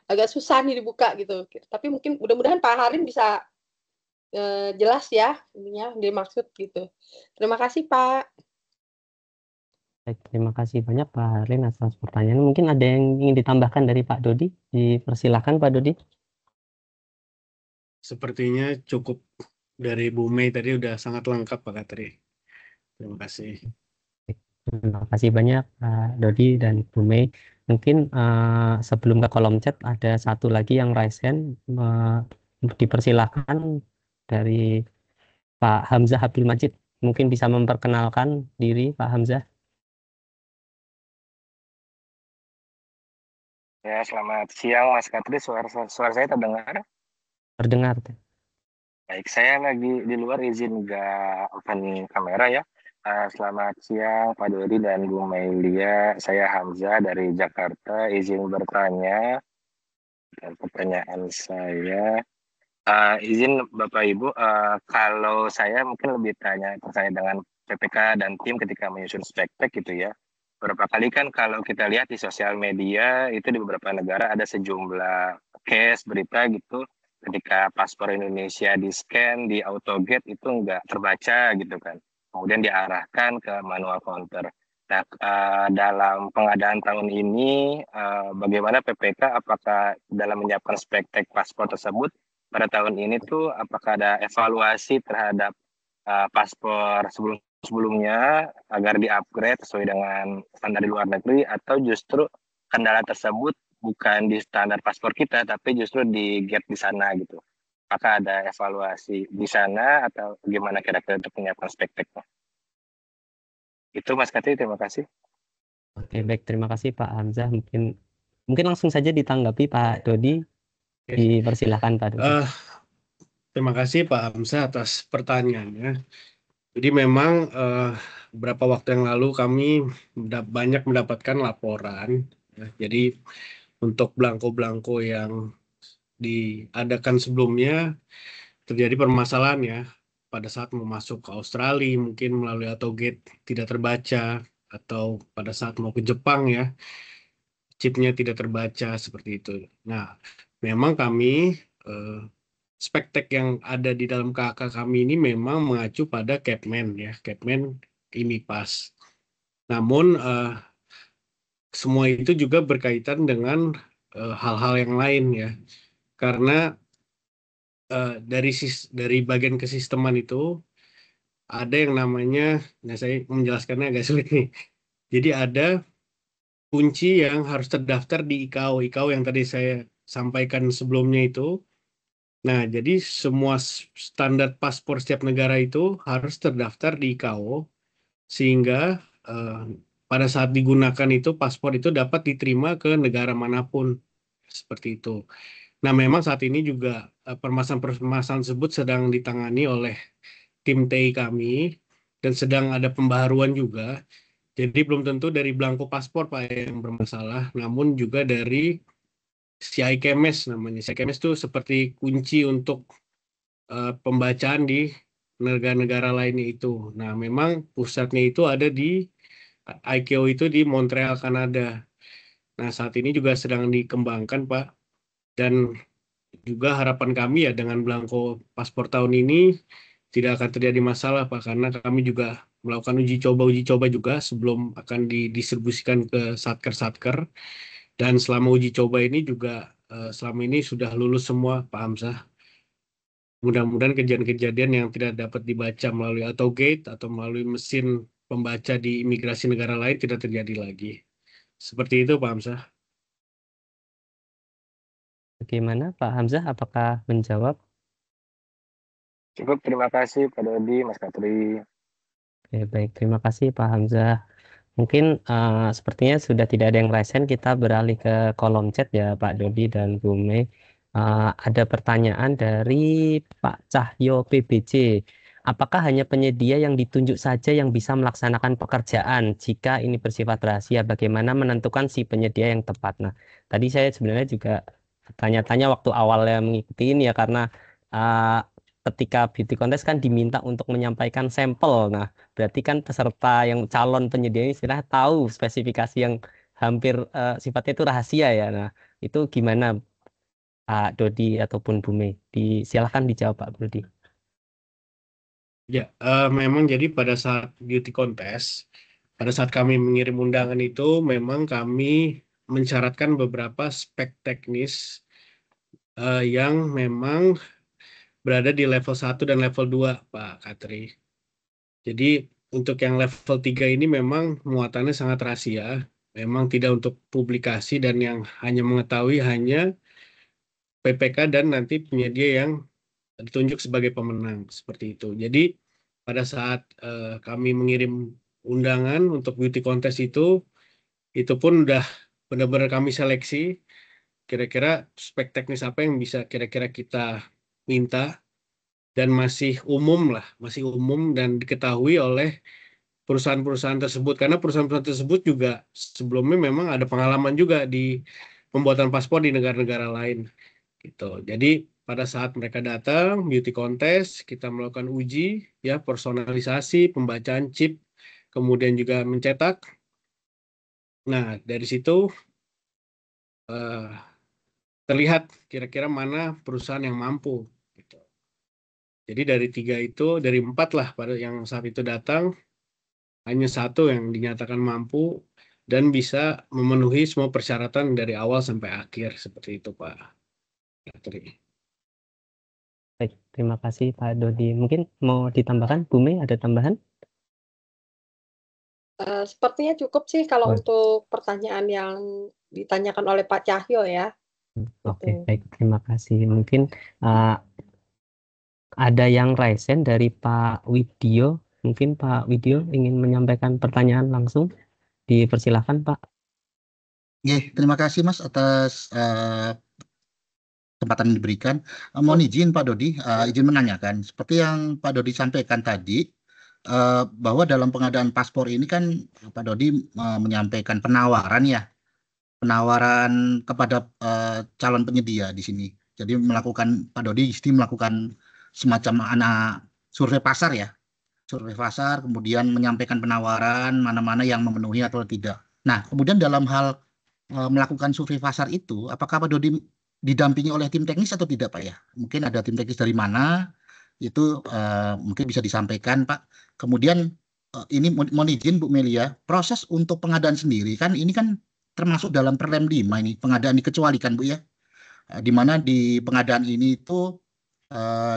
agak susah nih dibuka gitu. Tapi mungkin mudah-mudahan Pak Harin bisa jelas ya ininya dimaksud gitu. Terima kasih Pak. Baik, terima kasih banyak Pak Harlin atas pertanyaan. Mungkin ada yang ingin ditambahkan dari Pak Dodi? Dipersilakan Pak Dodi. Sepertinya cukup dari Bu Mei tadi udah sangat lengkap Pak Katri. Terima kasih. Terima kasih banyak Pak Dodi dan Bu Mei. Mungkin sebelum ke kolom chat ada satu lagi yang raise hand, dipersilakan dari Pak Hamzah Abdul Majid. Mungkin bisa memperkenalkan diri Pak Hamzah. Ya, selamat siang Mas Katri. Suara saya terdengar? Terdengar. Baik, saya lagi di luar, izin nggak open kamera ya. Selamat siang Pak Dodi dan Bu Meilia. Saya Hamzah dari Jakarta. Izin bertanya, dan pertanyaan saya, izin Bapak Ibu, kalau saya mungkin lebih terkait dengan PPK dan tim ketika menyusun spektek gitu ya. Beberapa kali kan kalau kita lihat di sosial media itu di beberapa negara ada sejumlah case berita gitu, ketika paspor Indonesia di scan di autogate itu nggak terbaca gitu kan, kemudian diarahkan ke manual counter. Nah, dalam pengadaan tahun ini bagaimana PPK, apakah dalam menyiapkan spektek paspor tersebut pada tahun ini tuh apakah ada evaluasi terhadap paspor sebelumnya agar di-upgrade sesuai dengan standar di luar negeri, atau justru kendala tersebut bukan di standar paspor kita, tapi justru di gap di sana gitu. Apakah ada evaluasi di sana atau gimana kira-kira untuk menyiapkan spekteknya? Itu Mas Katri, terima kasih. Oke, baik. Terima kasih Pak Hamzah. Mungkin langsung saja ditanggapi Pak Dodi. Oke. Dipersilahkan Pak Dodi. Terima kasih Pak Hamzah atas pertanyaannya. Jadi memang beberapa waktu yang lalu kami banyak mendapatkan laporan. Ya. Jadi untuk belangko-belangko yang diadakan sebelumnya terjadi permasalahan ya. Pada saat mau masuk ke Australia mungkin melalui autogate tidak terbaca, atau pada saat mau ke Jepang ya chipnya tidak terbaca seperti itu. Nah, memang kami spektek yang ada di dalam KK kami ini memang mengacu pada Capman ya, Capman IMIPAS. Namun semua itu juga berkaitan dengan hal-hal yang lain ya, karena dari bagian kesisteman itu ada yang namanya, nah saya menjelaskannya agak sulit nih. Jadi ada kunci yang harus terdaftar di ICAO yang tadi saya sampaikan sebelumnya itu. Nah, jadi semua standar paspor setiap negara itu harus terdaftar di ICAO, sehingga pada saat digunakan itu paspor itu dapat diterima ke negara manapun. Seperti itu. Nah, memang saat ini juga permasalahan-permasalahan tersebut sedang ditangani oleh tim TI kami, dan sedang ada pembaharuan juga. Jadi belum tentu dari belangko paspor Pak yang bermasalah, namun juga dari CIKMS namanya. CIKMS itu seperti kunci untuk pembacaan di negara-negara lainnya itu. Nah, memang pusatnya itu ada di ICAO itu di Montreal, Kanada. Nah, saat ini juga sedang dikembangkan, Pak. Dan juga harapan kami ya dengan belangko paspor tahun ini tidak akan terjadi masalah, Pak, karena kami juga melakukan uji coba juga sebelum akan didistribusikan ke satker-satker. Dan selama uji coba ini juga selama ini sudah lulus semua, Pak Hamzah. Mudah-mudahan kejadian-kejadian yang tidak dapat dibaca melalui autogate atau melalui mesin pembaca di imigrasi negara lain tidak terjadi lagi. Seperti itu, Pak Hamzah. Bagaimana Pak Hamzah? Apakah menjawab? Cukup, terima kasih Pak Dodi, Mas Katri. Oke, baik. Terima kasih Pak Hamzah. Mungkin sepertinya sudah tidak ada yang resen. Kita beralih ke kolom chat ya Pak Dodi dan Bu Mei. Ada pertanyaan dari Pak Cahyo PBC. Apakah hanya penyedia yang ditunjuk saja yang bisa melaksanakan pekerjaan? Jika ini bersifat rahasia, bagaimana menentukan si penyedia yang tepat? Nah, tadi saya sebenarnya juga tanya-tanya waktu awalnya mengikuti ini ya, karena ketika beauty contest kan diminta untuk menyampaikan sampel. Nah, berarti kan peserta yang calon penyedia ini sudah tahu spesifikasi yang hampir sifatnya itu rahasia ya. Nah, itu gimana Pak Dodi ataupun Bu Mei? Silakan dijawab Pak Dodi. Ya, memang jadi pada saat beauty contest, pada saat kami mengirim undangan itu, memang kami mensyaratkan beberapa spek teknis yang memang berada di level 1 dan level 2, Pak Katri. Jadi untuk yang level 3 ini memang muatannya sangat rahasia, memang tidak untuk publikasi, dan yang hanya mengetahui hanya PPK dan nanti penyedia yang ditunjuk sebagai pemenang, seperti itu. Jadi pada saat kami mengirim undangan untuk beauty contest itu pun udah benar-benar kami seleksi kira-kira spek teknis apa yang bisa kira-kira kita minta, dan masih umum dan diketahui oleh perusahaan-perusahaan tersebut, karena perusahaan-perusahaan tersebut juga sebelumnya memang ada pengalaman juga di pembuatan paspor di negara-negara lain gitu. Jadi pada saat mereka datang beauty contest, kita melakukan uji ya, personalisasi, pembacaan chip, kemudian juga mencetak. Nah, dari situ terlihat kira-kira mana perusahaan yang mampu gitu. Jadi dari 4 lah pada yang saat itu datang, hanya 1 yang dinyatakan mampu dan bisa memenuhi semua persyaratan dari awal sampai akhir, seperti itu Pak Katri. Baik, terima kasih Pak Dodi. Mungkin mau ditambahkan, Bu Mei ada tambahan? Sepertinya cukup sih kalau Boleh. untuk pertanyaan yang ditanyakan oleh Pak Cahyo ya. Oke, Gitu. baik. Terima kasih. Mungkin ada yang raise hand dari Pak Widyo. Mungkin Pak Widyo ingin menyampaikan pertanyaan langsung. Dipersilahkan, Pak. Terima kasih Mas atas kesempatan yang diberikan. Mohon izin Pak Dodi, izin menanyakan. Seperti yang Pak Dodi sampaikan tadi, bahwa dalam pengadaan paspor ini kan Pak Dodi menyampaikan penawaran ya, penawaran kepada calon penyedia di sini. Jadi Pak Dodi melakukan semacam survei pasar ya, survei pasar, kemudian menyampaikan penawaran mana-mana yang memenuhi atau tidak. Nah, kemudian dalam hal melakukan survei pasar itu, apakah Pak Dodi didampingi oleh tim teknis atau tidak Pak ya? Mungkin ada tim teknis dari mana, itu mungkin bisa disampaikan Pak. Kemudian ini mohon izin Bu Melia, proses untuk pengadaan sendiri kan ini kan termasuk dalam Perlem 5 ini, pengadaan dikecualikan Bu ya. Di mana di pengadaan ini itu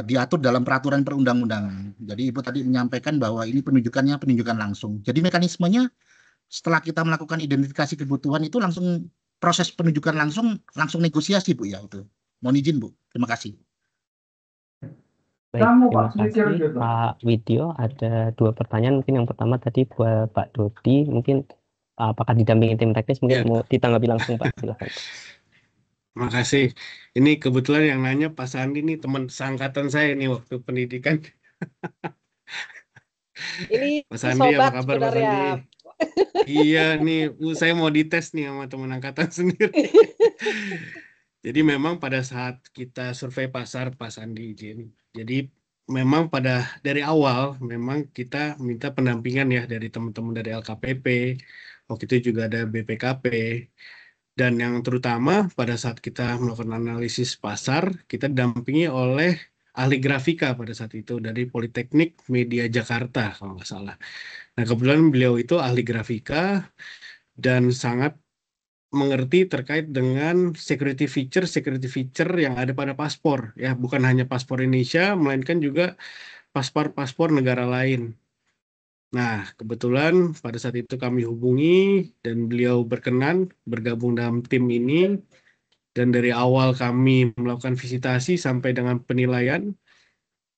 diatur dalam peraturan perundang-undangan. Jadi Ibu tadi menyampaikan bahwa ini penunjukan langsung. Jadi mekanismenya setelah kita melakukan identifikasi kebutuhan itu langsung proses penunjukan langsung negosiasi Bu ya itu. Mohon izin Bu. Terima kasih. Baik, terima kasih Pak Widyo. Ada 2 pertanyaan. Mungkin yang pertama tadi buat Pak Dodi. Mungkin apakah didampingi tim teknis? Mungkin mau ditanggapi langsung Pak. Silakan. Terima kasih. Ini kebetulan yang nanya Pak Sandi nih teman seangkatan saya nih waktu pendidikan. Ini Pak Sandi, apa sobat kabar Pak sebenarnya. Sandi? Iya nih, saya mau dites nih sama teman angkatan sendiri. Jadi memang pada saat kita survei pasar Pak Sandi izin. Jadi memang dari awal memang kita minta pendampingan ya dari teman-teman dari LKPP. Waktu itu juga ada BPKP. Dan yang terutama pada saat kita melakukan analisis pasar, kita didampingi oleh ahli grafika pada saat itu dari Politeknik Media Jakarta kalau nggak salah. Nah kebetulan beliau itu ahli grafika dan sangat mengerti terkait dengan security feature yang ada pada paspor ya, bukan hanya paspor Indonesia melainkan juga paspor negara lain. Nah, kebetulan pada saat itu kami hubungi dan beliau berkenan bergabung dalam tim ini. Dan dari awal kami melakukan visitasi sampai dengan penilaian,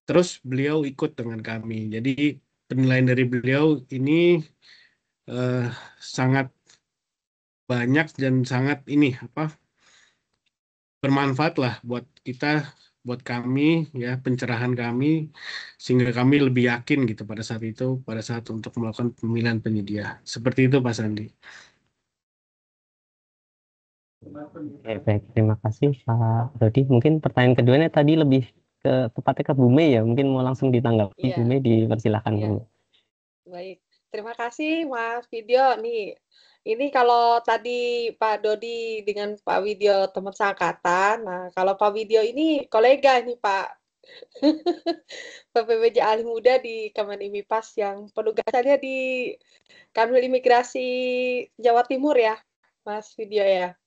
terus beliau ikut dengan kami. Jadi penilaian dari beliau ini sangat banyak dan sangat bermanfaat lah buat kita, buat kami ya, pencerahan kami sehingga kami lebih yakin gitu pada saat untuk melakukan pemilihan penyedia. Seperti itu Pak Sandi. Oke, baik. Terima kasih Pak Dodi. Mungkin pertanyaan keduanya tadi lebih tepatnya ke Bu Mei ya. Mungkin mau langsung ditanggapi. Bu Mei, dipersilahkan. Baik. Terima kasih Mas Widyo. Nih, ini kalau tadi Pak Dodi dengan Pak Widyo teman seangkatan. Nah, kalau Pak Widyo ini kolega nih Pak. PPBJ Ahli Muda di Kemenimipas yang penugasannya di Kanwil Imigrasi Jawa Timur ya, Mas Widyo ya.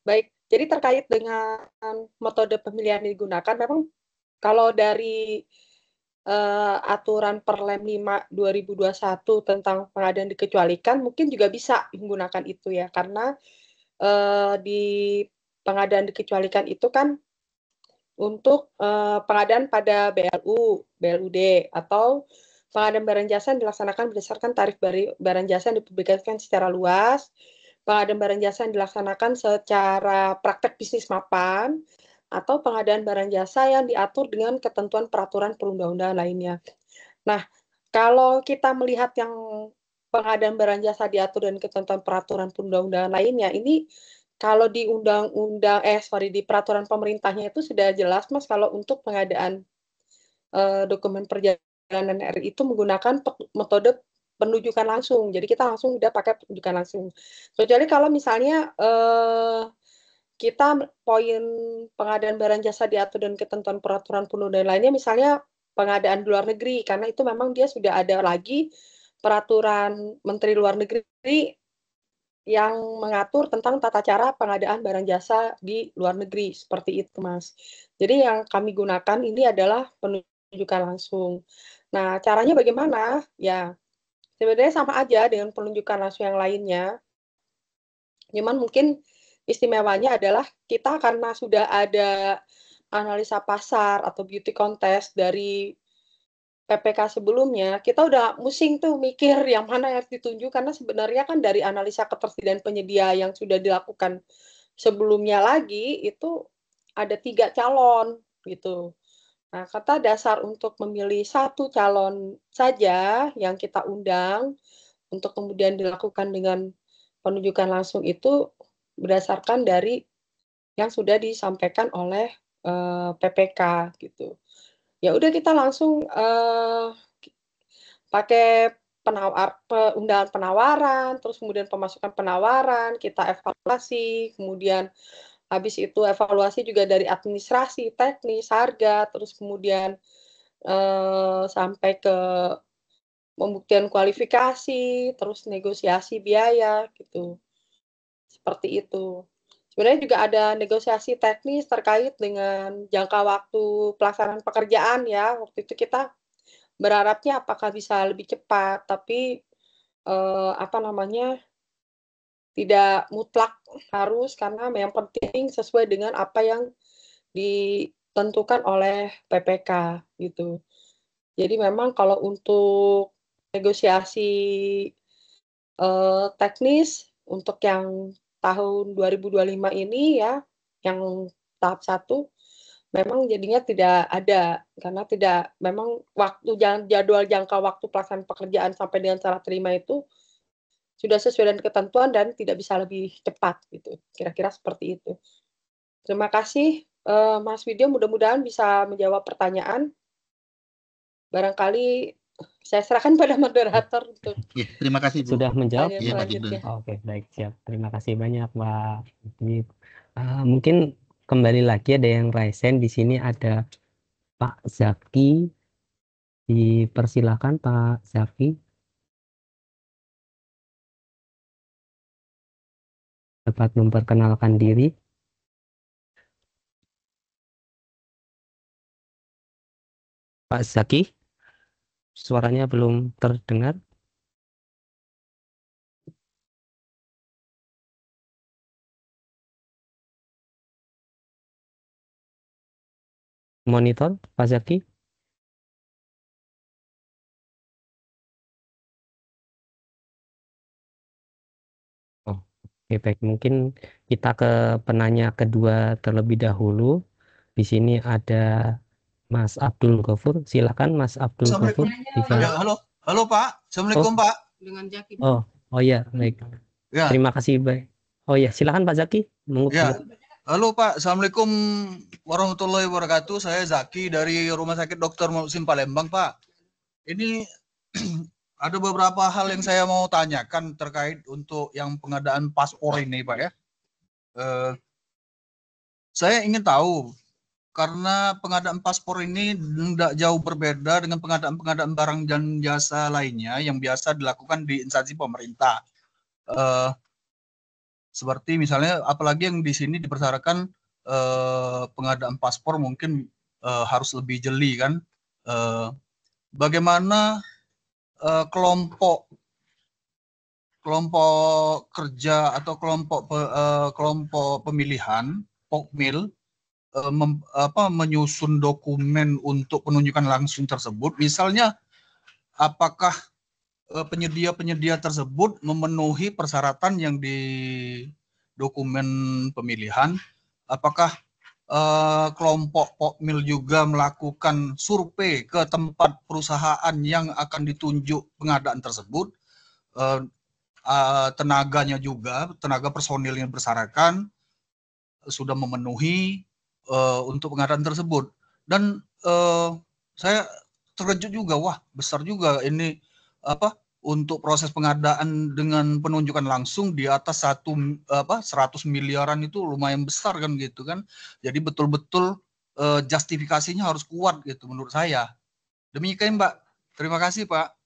Baik, jadi terkait dengan metode pemilihan yang digunakan, memang kalau dari aturan Perlem 5 2021 tentang pengadaan dikecualikan, mungkin juga bisa menggunakan itu ya, karena di pengadaan dikecualikan itu kan untuk pengadaan pada BLU, BLUD, atau pengadaan barang jasa yang dilaksanakan berdasarkan tarif barang jasa yang dipublikasikan secara luas, pengadaan barang jasa yang dilaksanakan secara praktek bisnis mapan, atau pengadaan barang jasa yang diatur dengan ketentuan peraturan perundang-undangan lainnya. Nah, kalau kita melihat yang pengadaan barang jasa diatur dengan ketentuan peraturan perundang-undangan lainnya, ini kalau di di peraturan pemerintahnya itu sudah jelas, Mas, kalau untuk pengadaan dokumen perjalanan RI itu menggunakan metode penunjukan langsung. Jadi kita langsung udah pakai penunjukan langsung. Kecuali kalau misalnya kita poin pengadaan barang jasa diatur dan ketentuan peraturan perundang-undangan lainnya, misalnya pengadaan di luar negeri, karena itu memang dia sudah ada lagi peraturan Menteri Luar Negeri yang mengatur tentang tata cara pengadaan barang jasa di luar negeri, seperti itu, Mas. Jadi yang kami gunakan ini adalah penunjukan langsung. Nah, caranya bagaimana? Ya, sebenarnya sama aja dengan penunjukan langsung yang lainnya. Cuman mungkin istimewanya adalah kita karena sudah ada analisa pasar atau beauty contest dari PPK sebelumnya, kita udah musing tuh mikir yang mana yang harus ditunjuk karena sebenarnya kan dari analisa ketersediaan penyedia yang sudah dilakukan sebelumnya lagi itu ada 3 calon gitu. Nah, kata dasar untuk memilih 1 calon saja yang kita undang untuk kemudian dilakukan dengan penunjukan langsung itu berdasarkan dari yang sudah disampaikan oleh PPK gitu. Ya udah kita langsung pakai undangan penawaran, terus kemudian pemasukan penawaran, kita evaluasi, kemudian habis itu evaluasi juga dari administrasi, teknis, harga, terus kemudian sampai ke pembuktian kualifikasi, terus negosiasi biaya gitu. Seperti itu. Sebenarnya juga ada negosiasi teknis terkait dengan jangka waktu pelaksanaan pekerjaan ya. Waktu itu kita berharapnya apakah bisa lebih cepat, tapi tidak mutlak harus karena yang penting sesuai dengan apa yang ditentukan oleh PPK gitu. Jadi memang kalau untuk negosiasi teknis untuk yang tahun 2025 ini ya, yang tahap 1 memang jadinya tidak ada karena memang jadwal jangka waktu pelaksanaan pekerjaan sampai dengan serah terima itu sudah sesuai dengan ketentuan dan tidak bisa lebih cepat gitu. Kira-kira seperti itu. Terima kasih Mas Widyo, mudah-mudahan bisa menjawab pertanyaan. Barangkali saya serahkan pada moderator untuk Ya, terima kasih Bu. Sudah menjawab? pertanyaan Iya, Pak selanjutnya. Oke, baik, siap. Terima kasih banyak, Pak. Mungkin kembali lagi ada yang raisen di sini, ada Pak Zaki. Dipersilakan Pak Zaki. Dapat memperkenalkan diri. Pak Zaki, suaranya belum terdengar. Monitor, Pak Zaki. Oh, oke, baik. Mungkin kita ke penanya kedua terlebih dahulu. Di sini ada Mas Abdul Ghafur. Silakan Mas Abdul Ghafur. Ya, halo Pak. Assalamualaikum Pak. Dengan Jaki. Oh ya, baik. Ya, Terima kasih, baik. Oh ya, silakan Pak Zaki. ya. Halo Pak. Assalamualaikum warahmatullahi wabarakatuh. Saya Zaki dari Rumah Sakit Dr. Musim Palembang Pak. Ini ada beberapa hal yang saya mau tanyakan terkait untuk yang pengadaan paspor ini Pak ya. Saya ingin tahu karena pengadaan paspor ini tidak jauh berbeda dengan pengadaan barang dan jasa lainnya yang biasa dilakukan di instansi pemerintah. Seperti misalnya, apalagi yang di sini dipersyaratkan pengadaan paspor mungkin harus lebih jeli kan. Bagaimana kelompok kerja atau kelompok pemilihan POKMIL menyusun dokumen untuk penunjukan langsung tersebut, misalnya apakah penyedia tersebut memenuhi persyaratan yang di dokumen pemilihan, apakah kelompok POKMIL juga melakukan survei ke tempat perusahaan yang akan ditunjuk pengadaan tersebut, tenaganya juga, tenaga personil yang bersyaratkan sudah memenuhi untuk pengadaan tersebut. Dan saya terkejut juga, wah besar juga ini untuk proses pengadaan dengan penunjukan langsung di atas 100 miliaran itu lumayan besar kan gitu kan. Jadi betul-betul justifikasinya harus kuat gitu menurut saya. Demikian Mbak. Terima kasih Pak.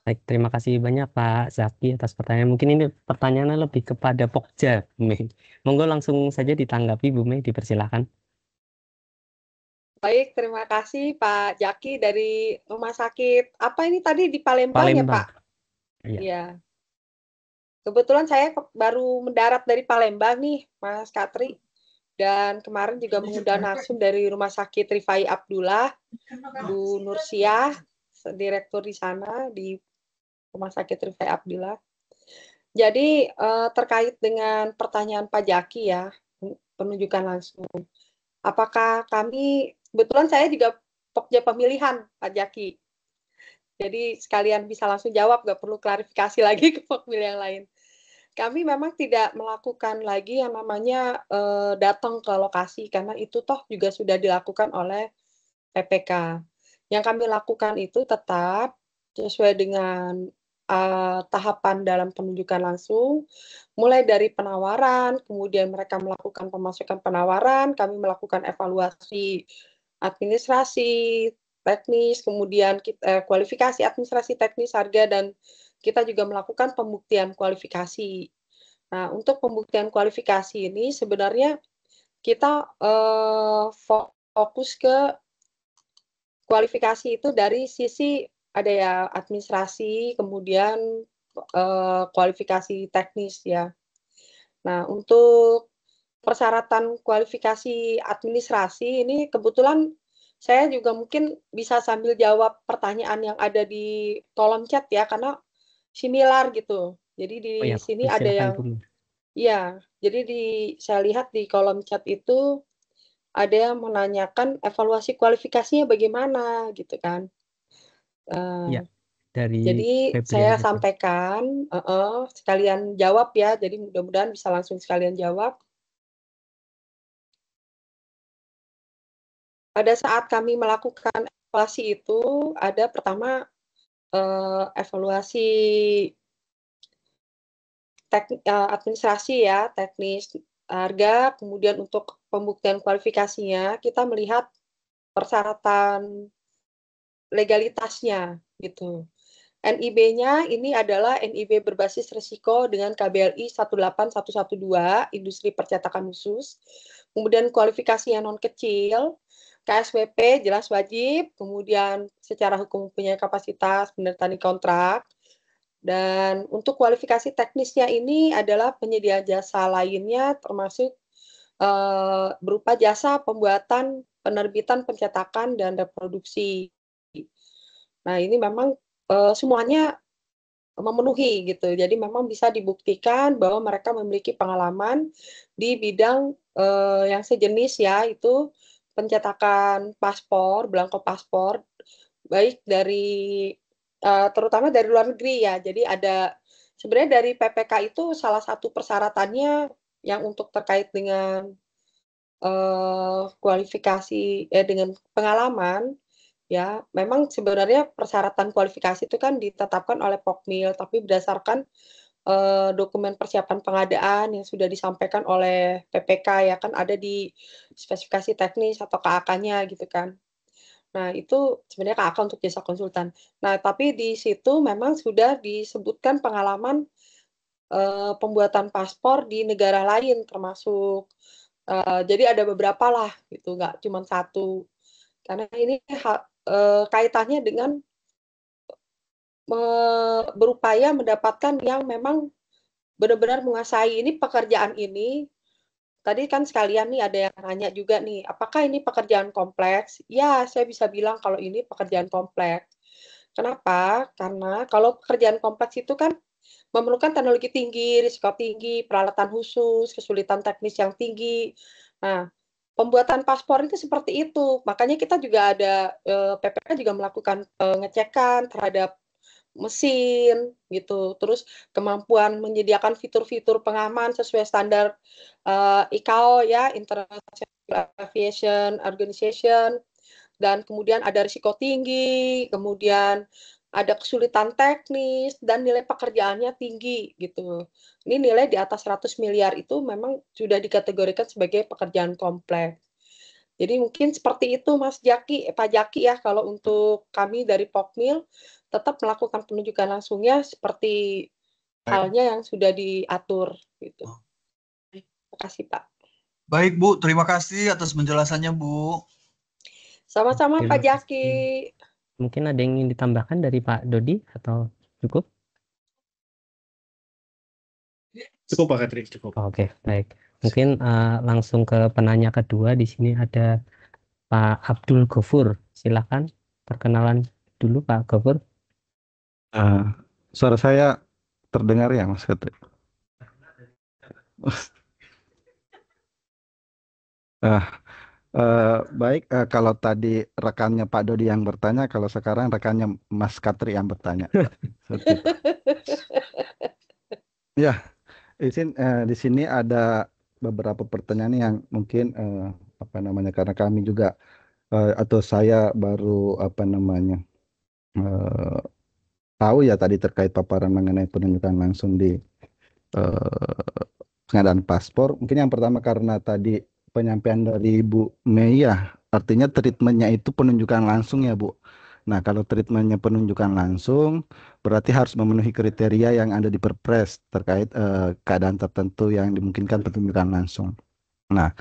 Baik, terima kasih banyak Pak Zaki atas pertanyaan. Mungkin ini pertanyaannya lebih kepada Pokja, Bu Mei. Monggo langsung saja ditanggapi, Bu Mei, dipersilakan. Baik, terima kasih Pak Jaki dari Rumah Sakit. Apa ini tadi di Palembang, ya Pak? Iya. Iya. Kebetulan saya baru mendarat dari Palembang nih, Mas Katri. Dan kemarin juga mengundang narsum dari Rumah Sakit Rifai Abdullah, Bu Nursiah, direktur di sana di Rumah Sakit Rifai Abdullah. Jadi terkait dengan pertanyaan Pak Jaki ya, penunjukan langsung. Apakah kami, kebetulan saya juga pokja pemilihan Pak Jaki. Jadi sekalian bisa langsung jawab, nggak perlu klarifikasi lagi ke pokmil yang lain. Kami memang tidak melakukan lagi yang namanya datang ke lokasi, karena itu toh juga sudah dilakukan oleh PPK. Yang kami lakukan itu tetap sesuai dengan tahapan dalam penunjukan langsung, mulai dari penawaran, kemudian mereka melakukan pemasukan penawaran, kami melakukan evaluasi administrasi, teknis, kemudian kualifikasi administrasi teknis, harga, dan kita juga melakukan pembuktian kualifikasi. Nah, untuk pembuktian kualifikasi ini sebenarnya kita fokus ke kualifikasi itu dari sisi ada ya administrasi, kemudian kualifikasi teknis ya. Nah, untuk persyaratan kualifikasi administrasi ini kebetulan saya juga mungkin bisa sambil jawab pertanyaan yang ada di kolom chat ya, karena similar gitu. Jadi di Oh ya, sini ada silakan yang, Bu. ya, jadi saya lihat di kolom chat itu ada yang menanyakan evaluasi kualifikasinya bagaimana gitu kan. Ya, dari Jadi saya Febrian. sampaikan, sekalian jawab ya, jadi mudah-mudahan bisa langsung sekalian jawab. Pada saat kami melakukan evaluasi itu, ada pertama evaluasi administrasi ya, teknis, harga, kemudian untuk pembuktian kualifikasinya, kita melihat persyaratan legalitasnya gitu. NIB-nya ini adalah NIB berbasis risiko dengan KBLI 18112, industri percetakan khusus. Kemudian kualifikasi yang non kecil, KSWP jelas wajib, kemudian secara hukum punya kapasitas, benar tani kontrak. Dan untuk kualifikasi teknisnya ini adalah penyedia jasa lainnya termasuk berupa jasa pembuatan, penerbitan, pencetakan, dan reproduksi. Nah, ini memang semuanya memenuhi gitu. Jadi memang bisa dibuktikan bahwa mereka memiliki pengalaman di bidang yang sejenis ya, itu pencetakan paspor, belangko paspor, baik dari terutama dari luar negeri ya. Jadi ada sebenarnya dari PPK itu salah satu persyaratannya yang untuk terkait dengan kualifikasi dengan pengalaman. Ya, memang sebenarnya persyaratan kualifikasi itu kan ditetapkan oleh Pokmil, tapi berdasarkan dokumen persiapan pengadaan yang sudah disampaikan oleh PPK ya kan ada di spesifikasi teknis atau KAK-nya gitu kan. Nah, itu sebenarnya KAK untuk jasa konsultan. Nah, tapi di situ memang sudah disebutkan pengalaman pembuatan paspor di negara lain termasuk jadi ada beberapa lah gitu, nggak cuma satu. Karena ini kaitannya dengan berupaya mendapatkan yang memang benar-benar menguasai ini pekerjaan ini. Tadi kan sekalian nih ada yang nanya juga nih, apakah ini pekerjaan kompleks? Ya, saya bisa bilang kalau ini pekerjaan kompleks. Kenapa? Karena kalau pekerjaan kompleks itu kan memerlukan teknologi tinggi, risiko tinggi, peralatan khusus, kesulitan teknis yang tinggi. Nah, pembuatan paspor itu seperti itu. Makanya kita juga ada PPK juga melakukan pengecekan terhadap mesin gitu. Terus kemampuan menyediakan fitur-fitur pengaman sesuai standar ICAO ya, International Aviation Organization, dan kemudian ada risiko tinggi, kemudian ada kesulitan teknis dan nilai pekerjaannya tinggi gitu. Ini nilai di atas 100 miliar itu memang sudah dikategorikan sebagai pekerjaan kompleks. Jadi mungkin seperti itu Mas Jaki, Pak Jaki ya, kalau untuk kami dari Pokmil tetap melakukan penunjukan langsungnya seperti halnya yang sudah diatur gitu. Terima kasih Pak. Baik Bu, terima kasih atas penjelasannya Bu. Sama-sama Terima Pak Jaki. Mungkin ada yang ingin ditambahkan dari Pak Dodi atau cukup? Cukup Pak Katri, cukup. Oke, baik. Mungkin langsung ke penanya kedua. Di sini ada Pak Abdul Ghafur. Silakan perkenalan dulu Pak Ghafur. Suara saya terdengar ya Mas Katri? Baik, kalau tadi rekannya Pak Dodi yang bertanya, kalau sekarang rekannya Mas Katri yang bertanya. Seperti itu. Ya, di sini ada beberapa pertanyaan yang mungkin karena kami juga atau saya baru tahu ya tadi terkait paparan mengenai penunjukan langsung di pengadaan paspor. Mungkin yang pertama karena tadi penyampaian dari Bu Mei ya, artinya treatmentnya itu penunjukan langsung ya Bu. Nah kalau treatmentnya penunjukan langsung, berarti harus memenuhi kriteria yang ada di Perpres terkait keadaan tertentu yang dimungkinkan penunjukan langsung. Nah,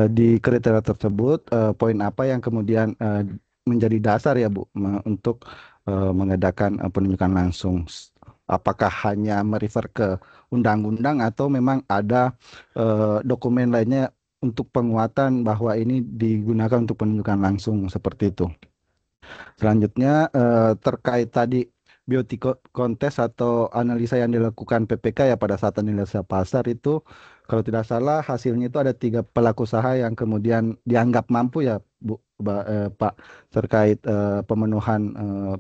di kriteria tersebut, poin apa yang kemudian menjadi dasar ya Bu untuk mengadakan penunjukan langsung? Apakah hanya merefer ke undang-undang atau memang ada dokumen lainnya untuk penguatan bahwa ini digunakan untuk penunjukan langsung seperti itu? Selanjutnya terkait tadi beauty contest atau analisa yang dilakukan PPK ya pada saat analisa pasar itu kalau tidak salah hasilnya itu ada 3 pelaku usaha yang kemudian dianggap mampu ya Pak terkait pemenuhan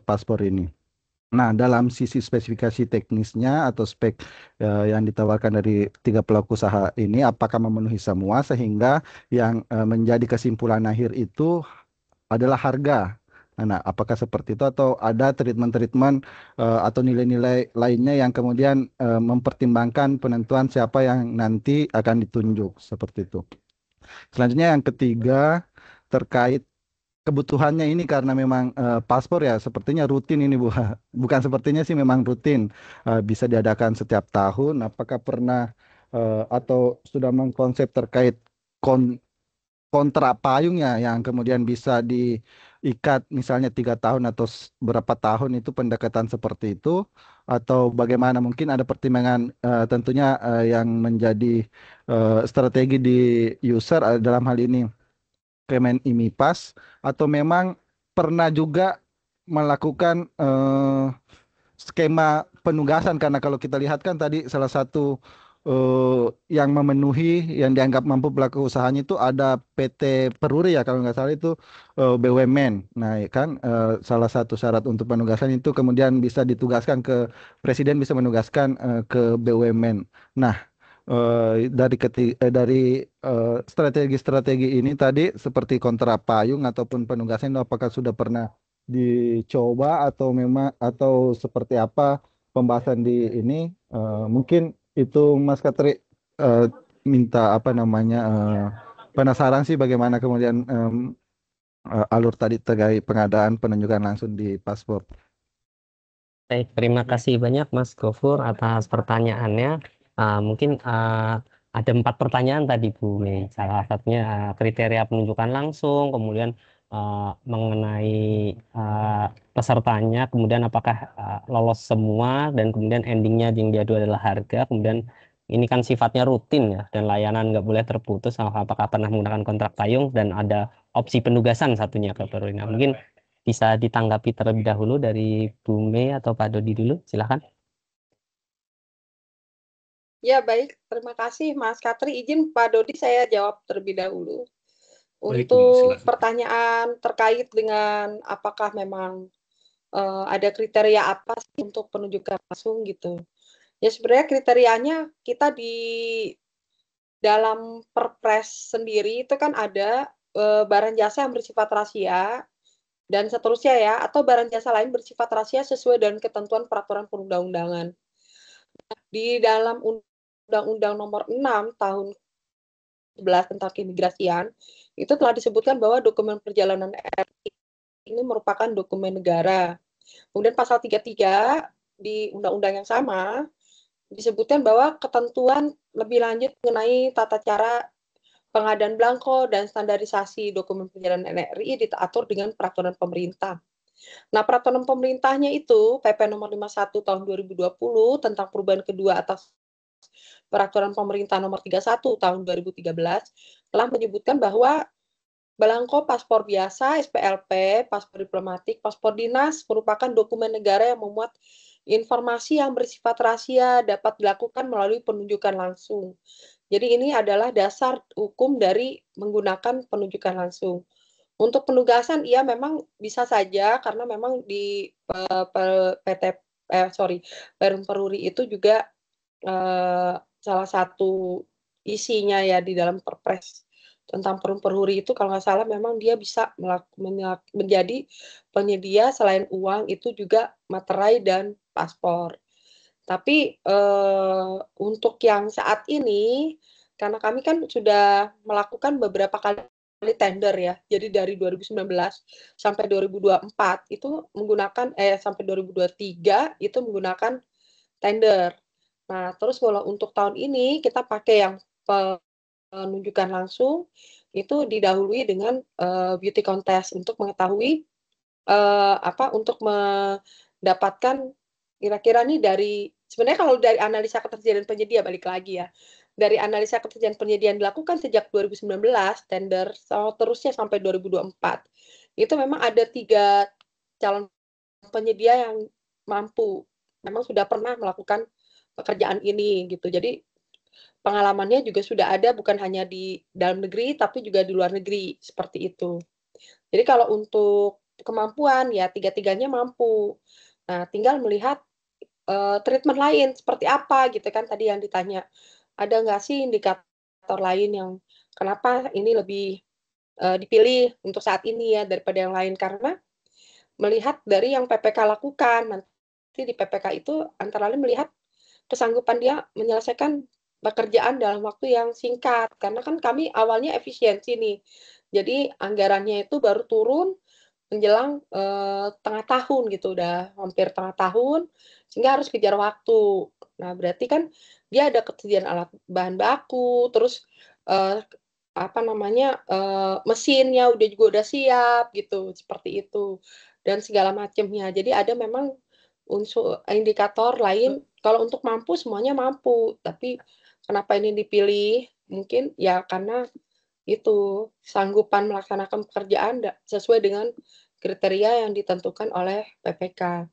paspor ini. Nah, dalam sisi spesifikasi teknisnya atau spek yang ditawarkan dari 3 pelaku usaha ini apakah memenuhi semua sehingga yang menjadi kesimpulan akhir itu adalah harga. Nah, apakah seperti itu atau ada treatment-treatment atau nilai-nilai lainnya yang kemudian mempertimbangkan penentuan siapa yang nanti akan ditunjuk seperti itu. Selanjutnya yang ketiga terkait kebutuhannya ini karena memang paspor ya sepertinya rutin ini Bu. Bukan sepertinya sih memang rutin bisa diadakan setiap tahun. Apakah pernah atau sudah mengkonsep terkait kontrak payungnya yang kemudian bisa diikat misalnya 3 tahun atau berapa tahun itu pendekatan seperti itu atau bagaimana mungkin ada pertimbangan tentunya yang menjadi strategi di user dalam hal ini Kemen IMIPAS atau memang pernah juga melakukan skema penugasan karena kalau kita lihat kan tadi salah satu yang memenuhi yang dianggap mampu pelaku usahanya itu ada PT Peruri ya kalau nggak salah itu BUMN. Nah ya kan salah satu syarat untuk penugasan itu kemudian bisa ditugaskan ke presiden bisa menugaskan ke BUMN. Nah dari strategi-strategi ini tadi seperti kontrak payung ataupun penugasan itu apakah sudah pernah dicoba atau memang atau seperti apa pembahasan di ini mungkin itu Mas Katri minta penasaran sih bagaimana kemudian alur tadi terkait pengadaan penunjukan langsung di paspor. Baik, terima kasih banyak Mas Ghafur atas pertanyaannya. Mungkin ada 4 pertanyaan tadi Bu Mei. Salah satunya kriteria penunjukan langsung, kemudian mengenai pesertanya, kemudian apakah lolos semua, dan kemudian endingnya yang diadu adalah harga. Kemudian ini kan sifatnya rutin ya, dan layanan nggak boleh terputus. Apakah pernah menggunakan kontrak payung dan ada opsi penugasan satunya ke Perurina. Mungkin bisa ditanggapi terlebih dahulu dari Bu Mei atau Pak Dodi dulu, silakan. Ya, baik. Terima kasih Mas Katri. Izin Pak Dodi saya jawab terlebih dahulu. Baik, Untuk silakan. pertanyaan terkait dengan apakah memang ada kriteria apa sih untuk penunjukan langsung gitu. Ya sebenarnya kriterianya kita di dalam Perpres sendiri itu kan ada barang jasa yang bersifat rahasia dan seterusnya ya, atau barang jasa lain bersifat rahasia sesuai dengan ketentuan peraturan perundang-undangan. Di dalam Undang-Undang Nomor 6 Tahun 11 tentang keimigrasian, itu telah disebutkan bahwa dokumen perjalanan RI ini merupakan dokumen negara. Kemudian pasal 33 di undang-undang yang sama disebutkan bahwa ketentuan lebih lanjut mengenai tata cara pengadaan belangko dan standarisasi dokumen perjalanan RI diatur dengan peraturan pemerintah. Nah, peraturan pemerintahnya itu PP nomor 51 tahun 2020 tentang perubahan kedua atas Peraturan Pemerintah Nomor 31 Tahun 2013 telah menyebutkan bahwa belangko paspor biasa, SPLP, paspor diplomatik, paspor dinas merupakan dokumen negara yang memuat informasi yang bersifat rahasia dapat dilakukan melalui penunjukan langsung. Jadi ini adalah dasar hukum dari menggunakan penunjukan langsung. Untuk penugasan, ia memang bisa saja karena memang di Perum Peruri itu juga salah satu isinya ya di dalam Perpres tentang Perum Peruri itu kalau nggak salah memang dia bisa menjadi penyedia selain uang itu juga materai dan paspor. Tapi untuk yang saat ini karena kami kan sudah melakukan beberapa kali tender ya. Jadi dari 2019 sampai 2024 itu menggunakan sampai 2023 itu menggunakan tender. Nah, terus kalau untuk tahun ini kita pakai yang penunjukan langsung itu didahului dengan beauty contest untuk mengetahui untuk mendapatkan kira-kira nih dari sebenarnya kalau dari analisa ketersediaan penyedia balik lagi ya. Dari analisa ketersediaan penyedia yang dilakukan sejak 2019 tender terusnya sampai 2024. Itu memang ada 3 calon penyedia yang mampu memang sudah pernah melakukan pekerjaan ini gitu. Jadi pengalamannya juga sudah ada bukan hanya di dalam negeri tapi juga di luar negeri seperti itu. Jadi kalau untuk kemampuan ya tiga-tiganya mampu. Nah, tinggal melihat treatment lain seperti apa gitu kan tadi yang ditanya. Ada nggak sih indikator lain yang kenapa ini lebih dipilih untuk saat ini ya daripada yang lain karena melihat dari yang PPK lakukan nanti di PPK itu antara lain melihat kesanggupan dia menyelesaikan pekerjaan dalam waktu yang singkat karena kan kami awalnya efisiensi nih jadi anggarannya itu baru turun menjelang tengah tahun gitu udah hampir tengah tahun sehingga harus kejar waktu. Nah berarti kan dia ada ketersediaan alat bahan baku terus mesinnya udah siap gitu seperti itu dan segala macamnya. Jadi ada memang unsur indikator lain kalau untuk mampu semuanya mampu tapi kenapa ini dipilih mungkin ya karena itu sanggupan melaksanakan pekerjaan sesuai dengan kriteria yang ditentukan oleh PPK.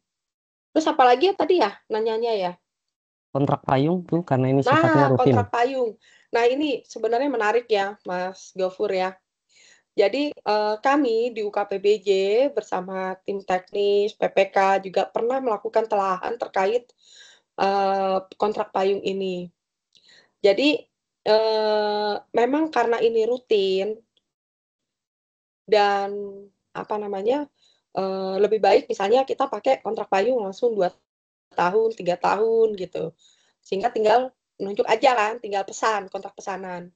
Terus apalagi ya tadi ya nanyanya ya? Kontrak payung tuh karena ini sifatnya Nah, rutin. kontrak payung. Nah, ini sebenarnya menarik ya, Mas Gofur ya. Jadi kami di UKPBJ bersama tim teknis PPK juga pernah melakukan telahan terkait kontrak payung ini. Jadi memang karena ini rutin dan lebih baik misalnya kita pakai kontrak payung langsung 2 tahun, 3 tahun gitu. Sehingga tinggal menunjuk aja kan, tinggal pesan, kontrak pesanan.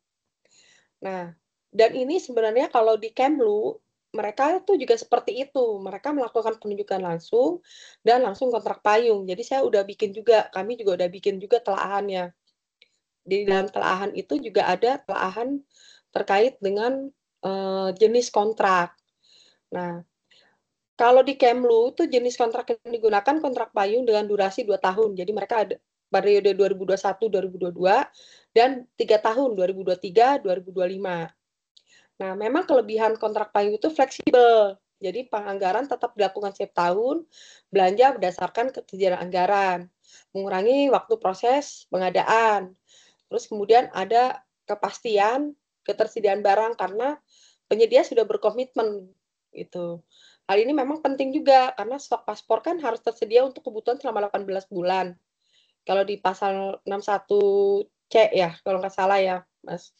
Nah, dan ini sebenarnya kalau di Kemlu, mereka tuh juga seperti itu. Mereka melakukan penunjukan langsung dan langsung kontrak payung. Jadi kami juga udah bikin juga telahannya. Di dalam telahan itu juga ada telahan terkait dengan jenis kontrak. Nah, kalau di Kemlu itu jenis kontrak yang digunakan kontrak payung dengan durasi 2 tahun. Jadi mereka ada periode 2021-2022 dan 3 tahun 2023-2025. Nah, memang kelebihan kontrak payung itu fleksibel. Jadi penganggaran tetap dilakukan setiap tahun, belanja berdasarkan ketersediaan anggaran, mengurangi waktu proses pengadaan. Terus kemudian ada kepastian ketersediaan barang karena penyedia sudah berkomitmen gitu. Hal ini memang penting juga karena stok paspor kan harus tersedia untuk kebutuhan selama 18 bulan. Kalau di pasal 61C ya, kalau nggak salah ya, Mas.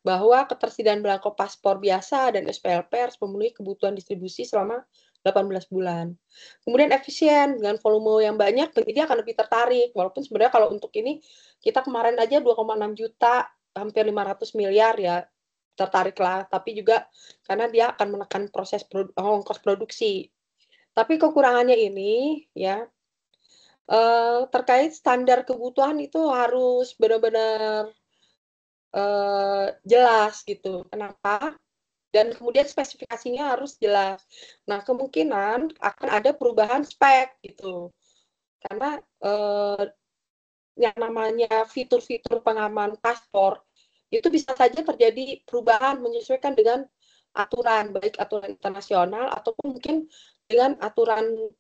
Bahwa ketersediaan belangko paspor biasa dan SPLP harus memenuhi kebutuhan distribusi selama 18 bulan. Kemudian efisien, dengan volume yang banyak, penyedia akan lebih tertarik. Walaupun sebenarnya kalau untuk ini, kita kemarin aja 2,6 juta, hampir 500 miliar ya, tertariklah. Tapi juga karena dia akan menekan proses ongkos produksi. Tapi kekurangannya ini, ya, terkait standar kebutuhan itu harus benar-benar jelas gitu. Kenapa? Dan kemudian spesifikasinya harus jelas. Nah, kemungkinan akan ada perubahan spek gitu. Karena yang namanya fitur-fitur pengaman paspor, itu bisa saja terjadi perubahan menyesuaikan dengan aturan, baik aturan internasional ataupun mungkin dengan aturan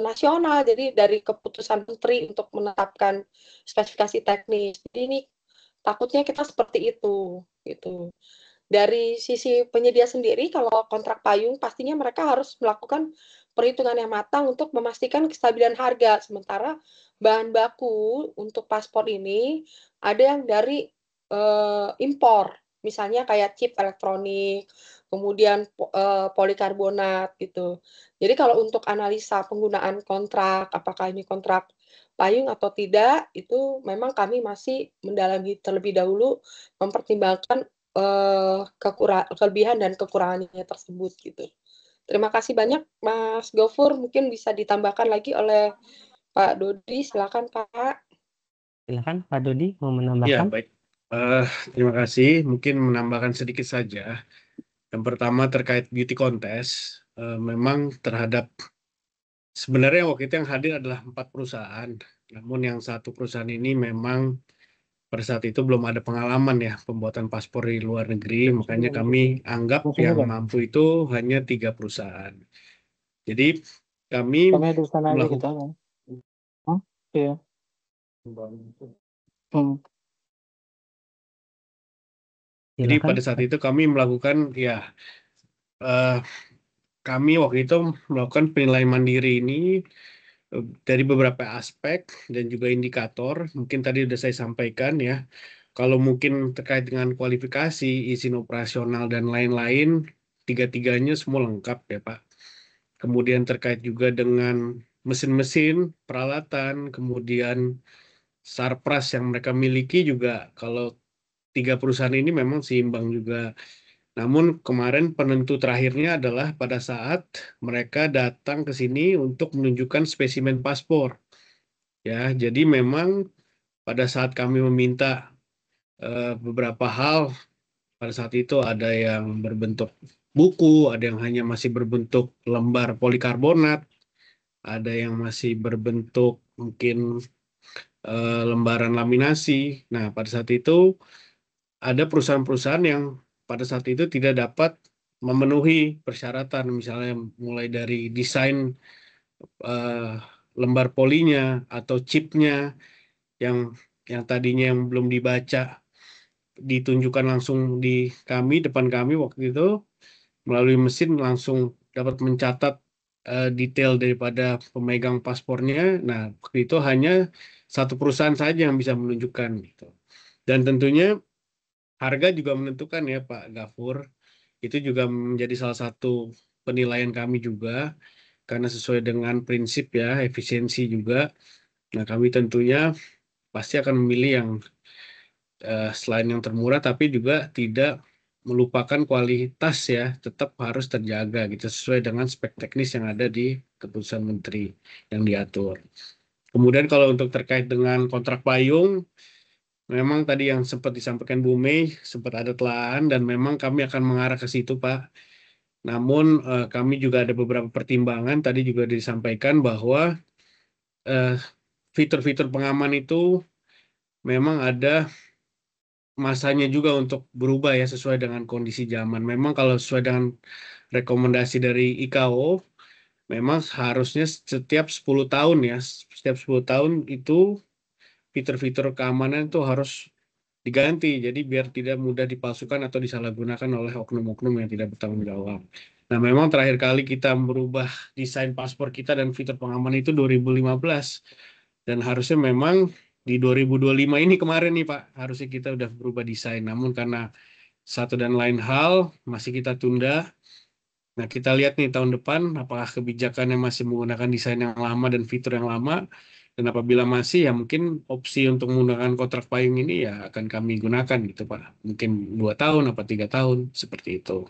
nasional. Jadi dari keputusan menteri untuk menetapkan spesifikasi teknis. Jadi ini takutnya kita seperti itu, gitu. Dari sisi penyedia sendiri, kalau kontrak payung pastinya mereka harus melakukan perhitungan yang matang untuk memastikan kestabilan harga. Sementara bahan baku untuk paspor ini ada yang dari impor, misalnya kayak chip elektronik, kemudian polikarbonat gitu. Jadi kalau untuk analisa penggunaan kontrak, apakah ini kontrak payung atau tidak, itu memang kami masih mendalami terlebih dahulu, mempertimbangkan kelebihan dan kekurangannya tersebut gitu. Terima kasih banyak Mas Gofur, mungkin bisa ditambahkan lagi oleh Pak Dodi, silakan Pak. Silakan Pak Dodi mau Ya, menambahkan. baik. Terima kasih. Mungkin menambahkan sedikit saja. Yang pertama terkait beauty contest, memang terhadap sebenarnya waktu itu yang hadir adalah 4 perusahaan. Namun yang satu perusahaan ini memang pada saat itu belum ada pengalaman ya pembuatan paspor di luar negeri, makanya kami anggap yang mampu itu hanya 3 perusahaan. Jadi kami melakukan Jadi Silakan. pada saat itu kami melakukan kami waktu itu melakukan penilaian mandiri ini dari beberapa aspek dan juga indikator. Mungkin tadi sudah saya sampaikan ya. Kalau mungkin terkait dengan kualifikasi, izin operasional dan lain-lain, tiga-tiganya semua lengkap ya Pak. Kemudian terkait juga dengan mesin-mesin, peralatan, kemudian sarpras yang mereka miliki juga kalau 3 perusahaan ini memang seimbang juga. Namun kemarin penentu terakhirnya adalah pada saat mereka datang ke sini untuk menunjukkan spesimen paspor. Ya, jadi memang pada saat kami meminta beberapa hal, pada saat itu ada yang berbentuk buku, ada yang hanya masih berbentuk lembar polikarbonat, ada yang masih berbentuk mungkin lembaran laminasi. Nah, pada saat itu ada perusahaan-perusahaan yang pada saat itu tidak dapat memenuhi persyaratan, misalnya mulai dari desain lembar polinya atau chipnya yang tadinya yang belum dibaca ditunjukkan langsung di depan kami waktu itu melalui mesin langsung dapat mencatat detail daripada pemegang paspornya. Nah, waktu itu hanya satu perusahaan saja yang bisa menunjukkan gitu. Dan tentunya harga juga menentukan ya Pak Gafur. Itu juga menjadi salah satu penilaian kami juga karena sesuai dengan prinsip ya efisiensi juga. Nah, kami tentunya pasti akan memilih yang selain yang termurah tapi juga tidak melupakan kualitas ya, tetap harus terjaga gitu sesuai dengan spek teknis yang ada di keputusan menteri yang diatur. Kemudian kalau untuk terkait dengan kontrak payung, memang tadi yang sempat disampaikan Bu Mei sempat ada telahan dan memang kami akan mengarah ke situ Pak. Namun kami juga ada beberapa pertimbangan tadi juga disampaikan bahwa fitur-fitur pengaman itu memang ada masanya juga untuk berubah ya sesuai dengan kondisi zaman. Memang kalau sesuai dengan rekomendasi dari IKO, memang harusnya setiap 10 tahun ya, setiap 10 tahun itu fitur-fitur keamanan itu harus diganti. Jadi biar tidak mudah dipalsukan atau disalahgunakan oleh oknum-oknum yang tidak bertanggung jawab. Nah, memang terakhir kali kita merubah desain paspor kita dan fitur pengaman itu 2015. Dan harusnya memang di 2025 ini kemarin nih Pak, harusnya kita udah berubah desain. Namun karena satu dan lain hal masih kita tunda. Nah, kita lihat nih tahun depan apakah kebijakannya masih menggunakan desain yang lama dan fitur yang lama. Dan apabila masih ya mungkin opsi untuk menggunakan kontrak payung ini ya akan kami gunakan gitu Pak. Mungkin 2 tahun atau 3 tahun seperti itu.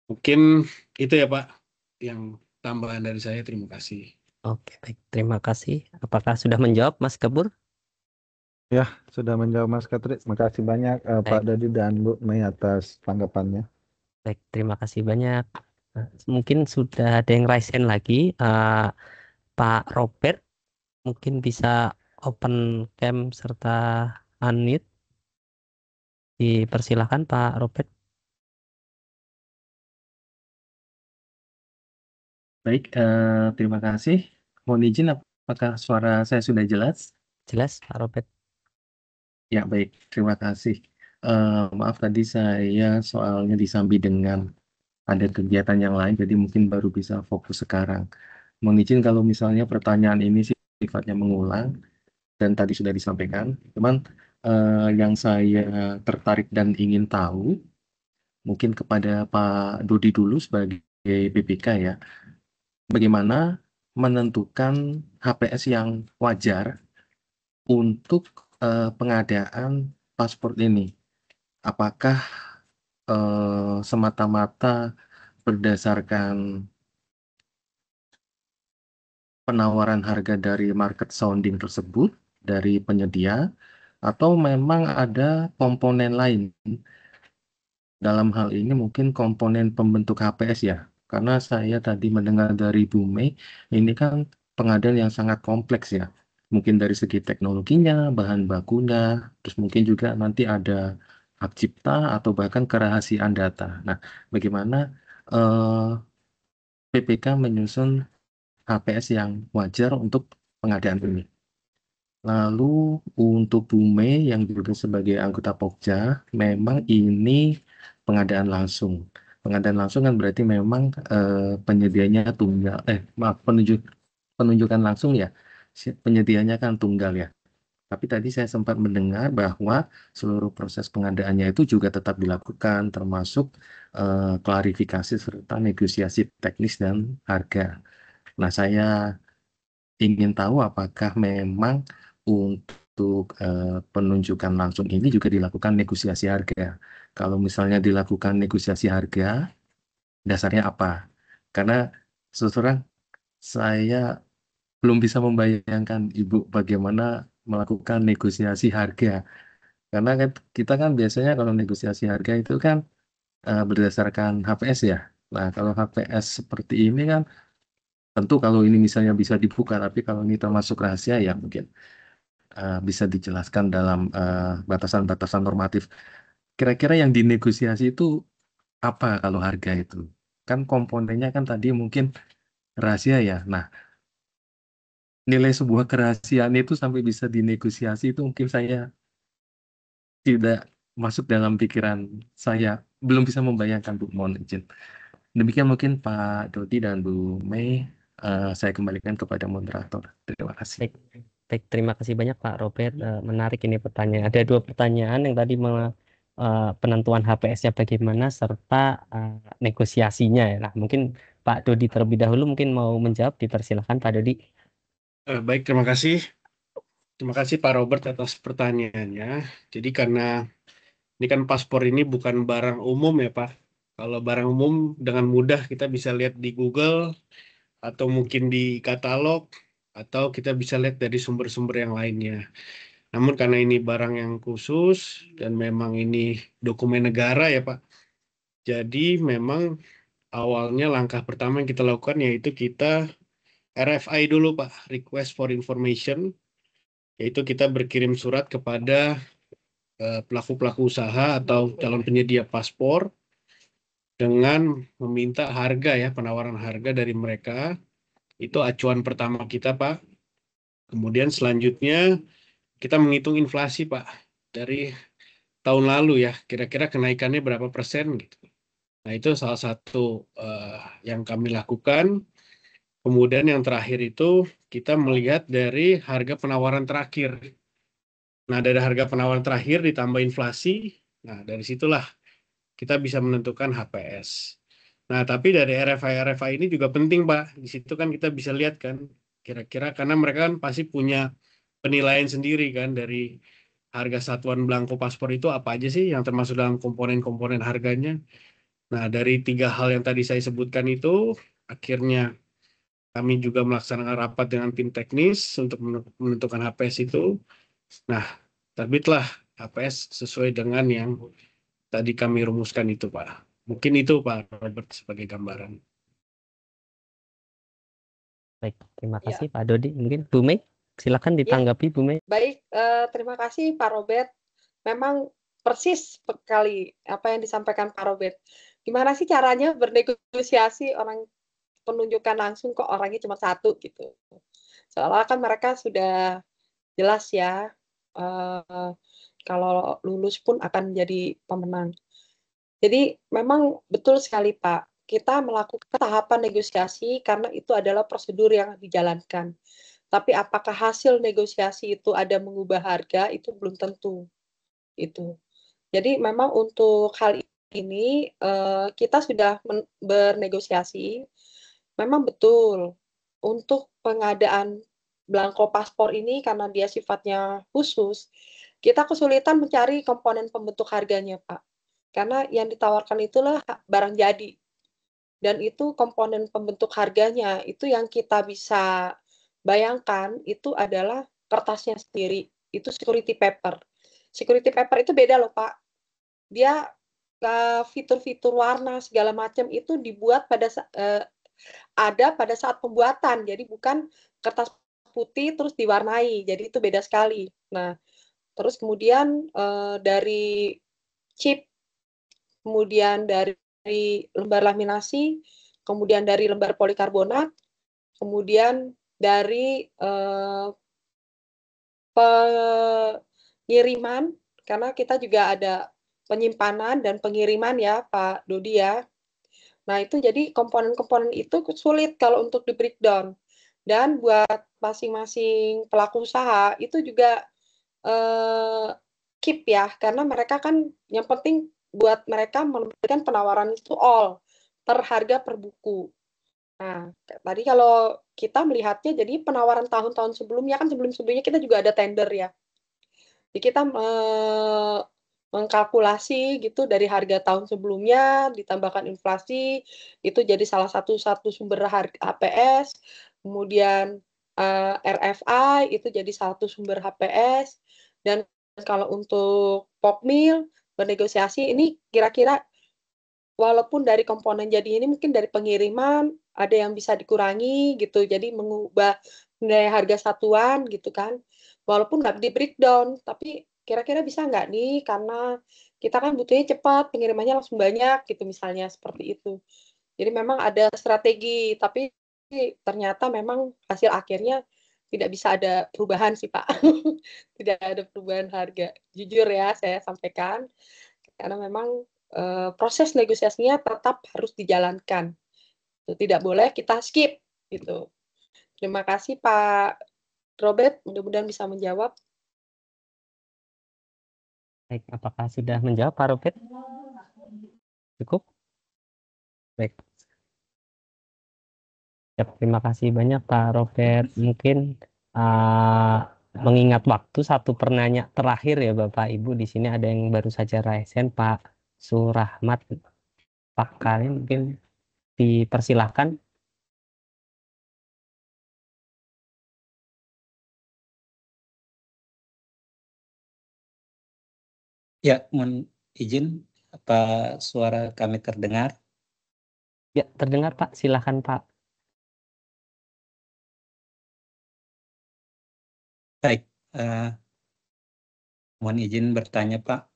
Mungkin itu ya Pak yang tambahan dari saya. Terima kasih. Oke, baik. Terima kasih. Apakah sudah menjawab Mas Gabur? Ya, sudah menjawab Mas Katri. Terima kasih banyak Pak Dodi dan Bu Mei atas tanggapannya. Baik, terima kasih banyak. Mungkin sudah ada yang raise hand lagi. Pak Robert, mungkin bisa open cam serta unmute. Dipersilahkan Pak Robert. Baik, terima kasih. Mohon izin, apakah suara saya sudah jelas? Jelas Pak Robert. Ya, baik. Terima kasih. Maaf tadi saya soalnya disambi dengan ada kegiatan yang lain, jadi mungkin baru bisa fokus sekarang. Mohon izin kalau misalnya pertanyaan ini sifatnya mengulang dan tadi sudah disampaikan. Cuman yang saya tertarik dan ingin tahu, mungkin kepada Pak Dodi dulu sebagai BPK ya. Bagaimana menentukan HPS yang wajar untuk pengadaan paspor ini? Apakah semata-mata berdasarkan penawaran harga dari market sounding tersebut dari penyedia, atau memang ada komponen lain? Dalam hal ini mungkin komponen pembentuk HPS ya, karena saya tadi mendengar dari Bu Mei, ini kan pengadaan yang sangat kompleks ya. Mungkin dari segi teknologinya, bahan bakunya, terus mungkin juga nanti ada hak cipta atau bahkan kerahasiaan data. Nah, bagaimana PPK menyusun HPS yang wajar untuk pengadaan ini? Lalu untuk Bu Mei yang juga sebagai anggota Pokja, memang ini pengadaan langsung. Pengadaan langsung kan berarti memang penyedianya tunggal, maaf, penunjukan langsung ya, penyedianya kan tunggal ya. Tapi tadi saya sempat mendengar bahwa seluruh proses pengadaannya itu juga tetap dilakukan, termasuk klarifikasi serta negosiasi teknis dan harga. Nah, saya ingin tahu apakah memang untuk penunjukan langsung ini juga dilakukan negosiasi harga. Kalau misalnya dilakukan negosiasi harga, dasarnya apa? Karena terus terang saya belum bisa membayangkan Ibu bagaimana melakukan negosiasi harga. Karena kan kita kan biasanya kalau negosiasi harga itu kan berdasarkan HPS ya. Nah, kalau HPS seperti ini kan tentu kalau ini misalnya bisa dibuka, tapi kalau ini termasuk rahasia ya mungkin bisa dijelaskan dalam batasan-batasan normatif. Kira-kira yang dinegosiasi itu apa kalau harga itu? Kan komponennya kan tadi mungkin rahasia ya. Nah, nilai sebuah kerahasiaan itu sampai bisa dinegosiasi itu mungkin saya tidak masuk dalam pikiran saya. Belum bisa membayangkan, Bu. Mohon izin. Demikian mungkin Pak Dodi dan Bu Mei. Saya kembalikan kepada moderator. Terima kasih. Baik, terima kasih banyak Pak Robert. Menarik ini pertanyaan. Ada 2 pertanyaan yang tadi penentuan HPS-nya bagaimana serta negosiasinya ya. Nah, mungkin Pak Dodi terlebih dahulu mungkin mau menjawab, dipersilahkan Pak Dodi. Baik, terima kasih. Terima kasih Pak Robert atas pertanyaannya. Jadi karena ini kan paspor ini bukan barang umum ya Pak. Kalau barang umum dengan mudah kita bisa lihat di Google atau mungkin di katalog atau kita bisa lihat dari sumber-sumber yang lainnya. Namun karena ini barang yang khusus dan memang ini dokumen negara ya Pak. Jadi memang awalnya langkah pertama yang kita lakukan yaitu kita RFI dulu Pak, Request for Information, yaitu kita berkirim surat kepada pelaku-pelaku usaha atau calon penyedia paspor dengan meminta harga ya, penawaran harga dari mereka. Itu acuan pertama kita, Pak. Kemudian selanjutnya kita menghitung inflasi, Pak, dari tahun lalu ya, kira-kira kenaikannya berapa persen gitu. Nah, itu salah satu yang kami lakukan. Kemudian yang terakhir itu kita melihat dari harga penawaran terakhir. Nah, dari harga penawaran terakhir ditambah inflasi, nah dari situlah kita bisa menentukan HPS. Nah, tapi dari RFI ini juga penting, Pak. Di situ kan kita bisa lihat kan, kira-kira karena mereka kan pasti punya penilaian sendiri kan dari harga satuan belangko paspor itu apa aja sih yang termasuk dalam komponen-komponen harganya. Nah, dari 3 hal yang tadi saya sebutkan itu, akhirnya kami juga melaksanakan rapat dengan tim teknis untuk menentukan HPS itu. Nah, terbitlah HPS sesuai dengan yang tadi kami rumuskan itu, Pak. Mungkin itu, Pak Robert, sebagai gambaran. Baik, terima kasih Pak Dodi. Mungkin Bu Mei? silakan ditanggapi Bu Mei. Baik, terima kasih Pak Robert. Memang persis sekali apa yang disampaikan Pak Robert. Gimana sih caranya bernegosiasi orang penunjukan langsung kok orangnya cuma satu gitu. Soalnya kan mereka sudah jelas ya, kalau lulus pun akan menjadi pemenang. Jadi memang betul sekali Pak, kita melakukan tahapan negosiasi karena itu adalah prosedur yang dijalankan. Tapi apakah hasil negosiasi itu ada mengubah harga, itu belum tentu. Itu. Jadi memang untuk hal ini kita sudah bernegosiasi. Memang betul untuk pengadaan belangko paspor ini karena dia sifatnya khusus, kita kesulitan mencari komponen pembentuk harganya, Pak. Karena yang ditawarkan itulah barang jadi. Dan itu komponen pembentuk harganya, itu yang kita bisa bayangkan itu adalah kertasnya sendiri, itu security paper. Security paper itu beda loh, Pak. Dia fitur-fitur warna segala macam itu dibuat ada pada saat pembuatan. Jadi bukan kertas putih terus diwarnai. Jadi itu beda sekali. Nah, terus kemudian dari chip, kemudian dari lembar laminasi, kemudian dari lembar polikarbonat, kemudian dari pengiriman, karena kita juga ada penyimpanan dan pengiriman ya Pak Dodi ya. Nah itu jadi komponen-komponen itu sulit kalau untuk di breakdown. Dan buat masing-masing pelaku usaha itu juga keep ya, karena mereka kan yang penting buat mereka memberikan penawaran itu all per harga per buku. Nah, tadi kalau kita melihatnya jadi penawaran tahun-tahun sebelumnya kan sebelum-sebelumnya kita juga ada tender ya. Jadi kita mengkalkulasi gitu dari harga tahun sebelumnya ditambahkan inflasi itu jadi salah satu sumber harga HPS, kemudian RFI itu jadi satu sumber HPS, dan kalau untuk Pokmil bernegosiasi ini kira-kira walaupun dari komponen jadi ini mungkin dari pengiriman ada yang bisa dikurangi gitu, jadi mengubah nilai harga satuan gitu kan, walaupun nggak di breakdown, tapi kira-kira bisa nggak nih, karena kita kan butuhnya cepat, pengirimannya langsung banyak gitu misalnya, seperti itu. Jadi memang ada strategi, tapi ternyata memang hasil akhirnya tidak bisa ada perubahan sih Pak. Tidak ada perubahan harga. Jujur ya saya sampaikan, karena memang proses negosiasinya tetap harus dijalankan. Tidak boleh kita skip gitu. Terima kasih Pak Robert, mudah-mudahan bisa menjawab. Baik, apakah sudah menjawab Pak Robert? Cukup? Baik. Ya, terima kasih banyak Pak Robert. Mungkin mengingat waktu, satu pertanyaan terakhir ya Bapak Ibu, di sini ada yang baru saja raisen, Pak Surahmat. Pak Kalim mungkin dipersilahkan. Ya, mohon izin, apa suara kami terdengar? Ya, terdengar Pak. Silakan Pak. Baik, mohon izin bertanya Pak.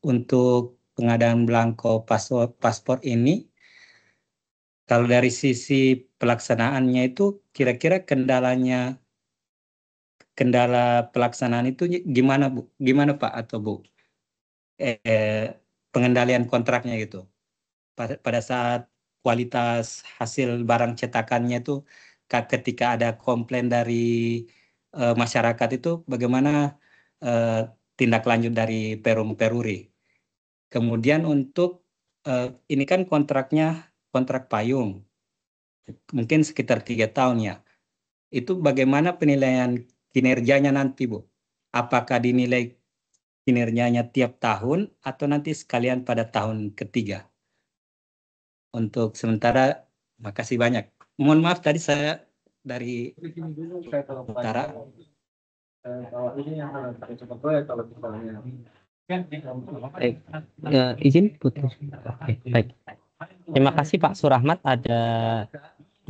Untuk pengadaan belangko paspor ini, kalau dari sisi pelaksanaannya itu kira-kira kendala pelaksanaan itu gimana Bu? Gimana Pak atau Bu? Pengendalian kontraknya gitu. Pada saat kualitas hasil barang cetakannya itu ketika ada komplain dari masyarakat itu bagaimana tindak lanjut dari Perum Peruri. Kemudian untuk ini kan kontrak payung, mungkin sekitar 3 tahun ya. Itu bagaimana penilaian kinerjanya nanti Bu? Apakah dinilai kinerjanya tiap tahun atau nanti sekalian pada tahun ketiga? Untuk sementara, makasih banyak. Mohon maaf tadi saya dari utara. Izin putus. Oke, baik. Terima kasih Pak Surahmat. Ada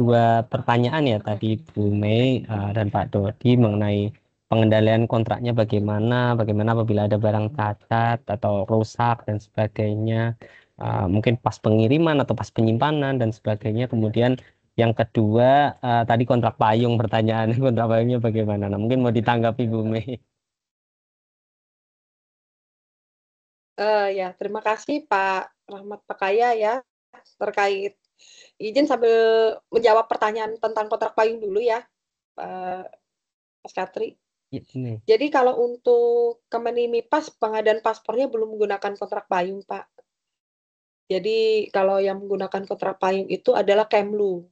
dua pertanyaan ya tadi Bu Mei dan Pak Dodi mengenai pengendalian kontraknya bagaimana apabila ada barang cacat atau rusak dan sebagainya. Mungkin pas pengiriman atau pas penyimpanan dan sebagainya. Kemudian yang kedua tadi kontrak payung, pertanyaannya kontrak payungnya bagaimana? Nah, mungkin mau ditanggapi Bu Mei. Ya, terima kasih Pak Rahmat Pakaya ya terkait izin sambil menjawab pertanyaan tentang kontrak payung dulu ya, Mas Katri. Ya, ini. Jadi kalau untuk Kemenimipas pengadaan paspornya belum menggunakan kontrak payung, Pak. Jadi kalau yang menggunakan kontrak payung itu adalah Kemlu.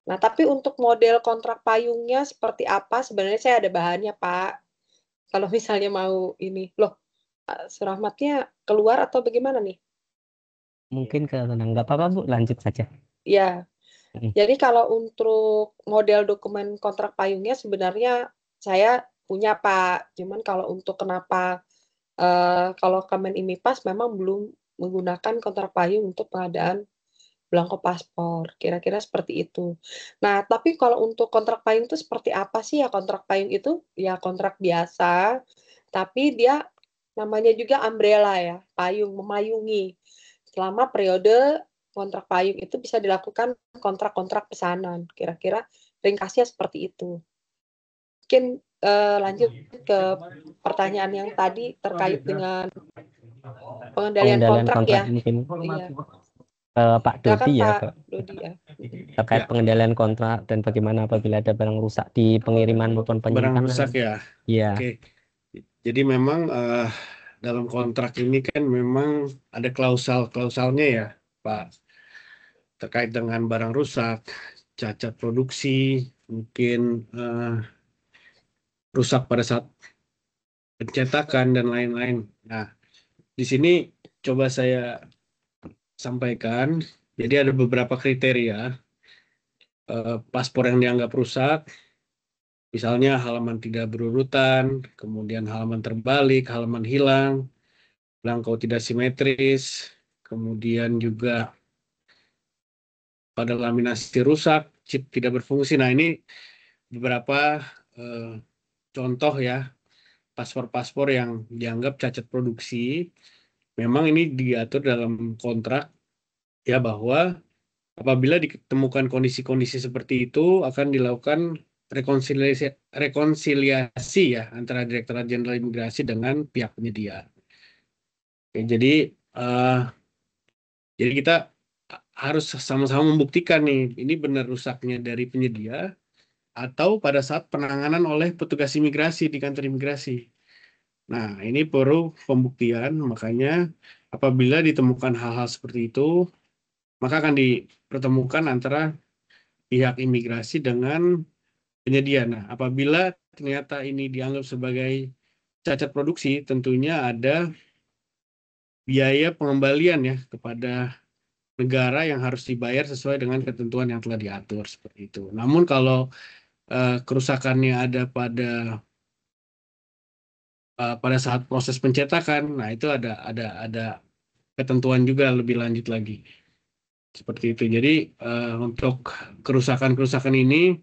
Nah, tapi untuk model kontrak payungnya seperti apa? Sebenarnya saya ada bahannya, Pak. Kalau misalnya mau ini, loh, Surahmatnya keluar atau bagaimana nih? Mungkin nggak apa-apa Bu, lanjut saja. Ya, jadi kalau untuk model dokumen kontrak payungnya sebenarnya saya punya Pak. Cuman kalau untuk kenapa kalau Kemenimipas memang belum menggunakan kontrak payung untuk pengadaan belangko paspor, kira-kira seperti itu. Nah, tapi kalau untuk kontrak payung itu seperti apa sih ya kontrak payung itu? Ya kontrak biasa, tapi dia namanya juga umbrella ya, payung, memayungi. Selama periode kontrak payung itu bisa dilakukan kontrak-kontrak pesanan, kira-kira ringkasnya seperti itu. Mungkin lanjut ke pertanyaan yang tadi terkait dengan pengendalian kontrak ya. Mungkin Iya. Pak Silakan Dodi ya, Pak Dodi ya. terkait pengendalian kontrak dan bagaimana apabila ada barang rusak di pengiriman maupun penyimpanan. Barang rusak ya. Iya. Oke. Jadi memang dalam kontrak ini kan memang ada klausalnya ya, Pak. Terkait dengan barang rusak, cacat produksi, mungkin rusak pada saat pencetakan dan lain-lain. Nah, di sini coba saya sampaikan. Jadi ada beberapa kriteria paspor yang dianggap rusak. Misalnya halaman tidak berurutan, kemudian halaman terbalik, halaman hilang, belangko tidak simetris, kemudian juga pada laminasi rusak, chip tidak berfungsi. Nah, ini beberapa contoh ya paspor-paspor yang dianggap cacat produksi. Memang ini diatur dalam kontrak ya bahwa apabila ditemukan kondisi-kondisi seperti itu akan dilakukan rekonsiliasi ya antara Direktorat Jenderal Imigrasi dengan pihak penyedia. Oke, jadi kita harus sama-sama membuktikan nih ini benar rusaknya dari penyedia atau pada saat penanganan oleh petugas imigrasi di kantor imigrasi. Nah, ini perlu pembuktian, makanya apabila ditemukan hal-hal seperti itu, maka akan dipertemukan antara pihak imigrasi dengan penyedia. Nah, apabila ternyata ini dianggap sebagai cacat produksi, tentunya ada biaya pengembalian ya kepada negara yang harus dibayar sesuai dengan ketentuan yang telah diatur seperti itu. Namun kalau kerusakannya ada pada saat proses pencetakan, nah itu ada ketentuan juga lebih lanjut lagi seperti itu. Jadi untuk kerusakan ini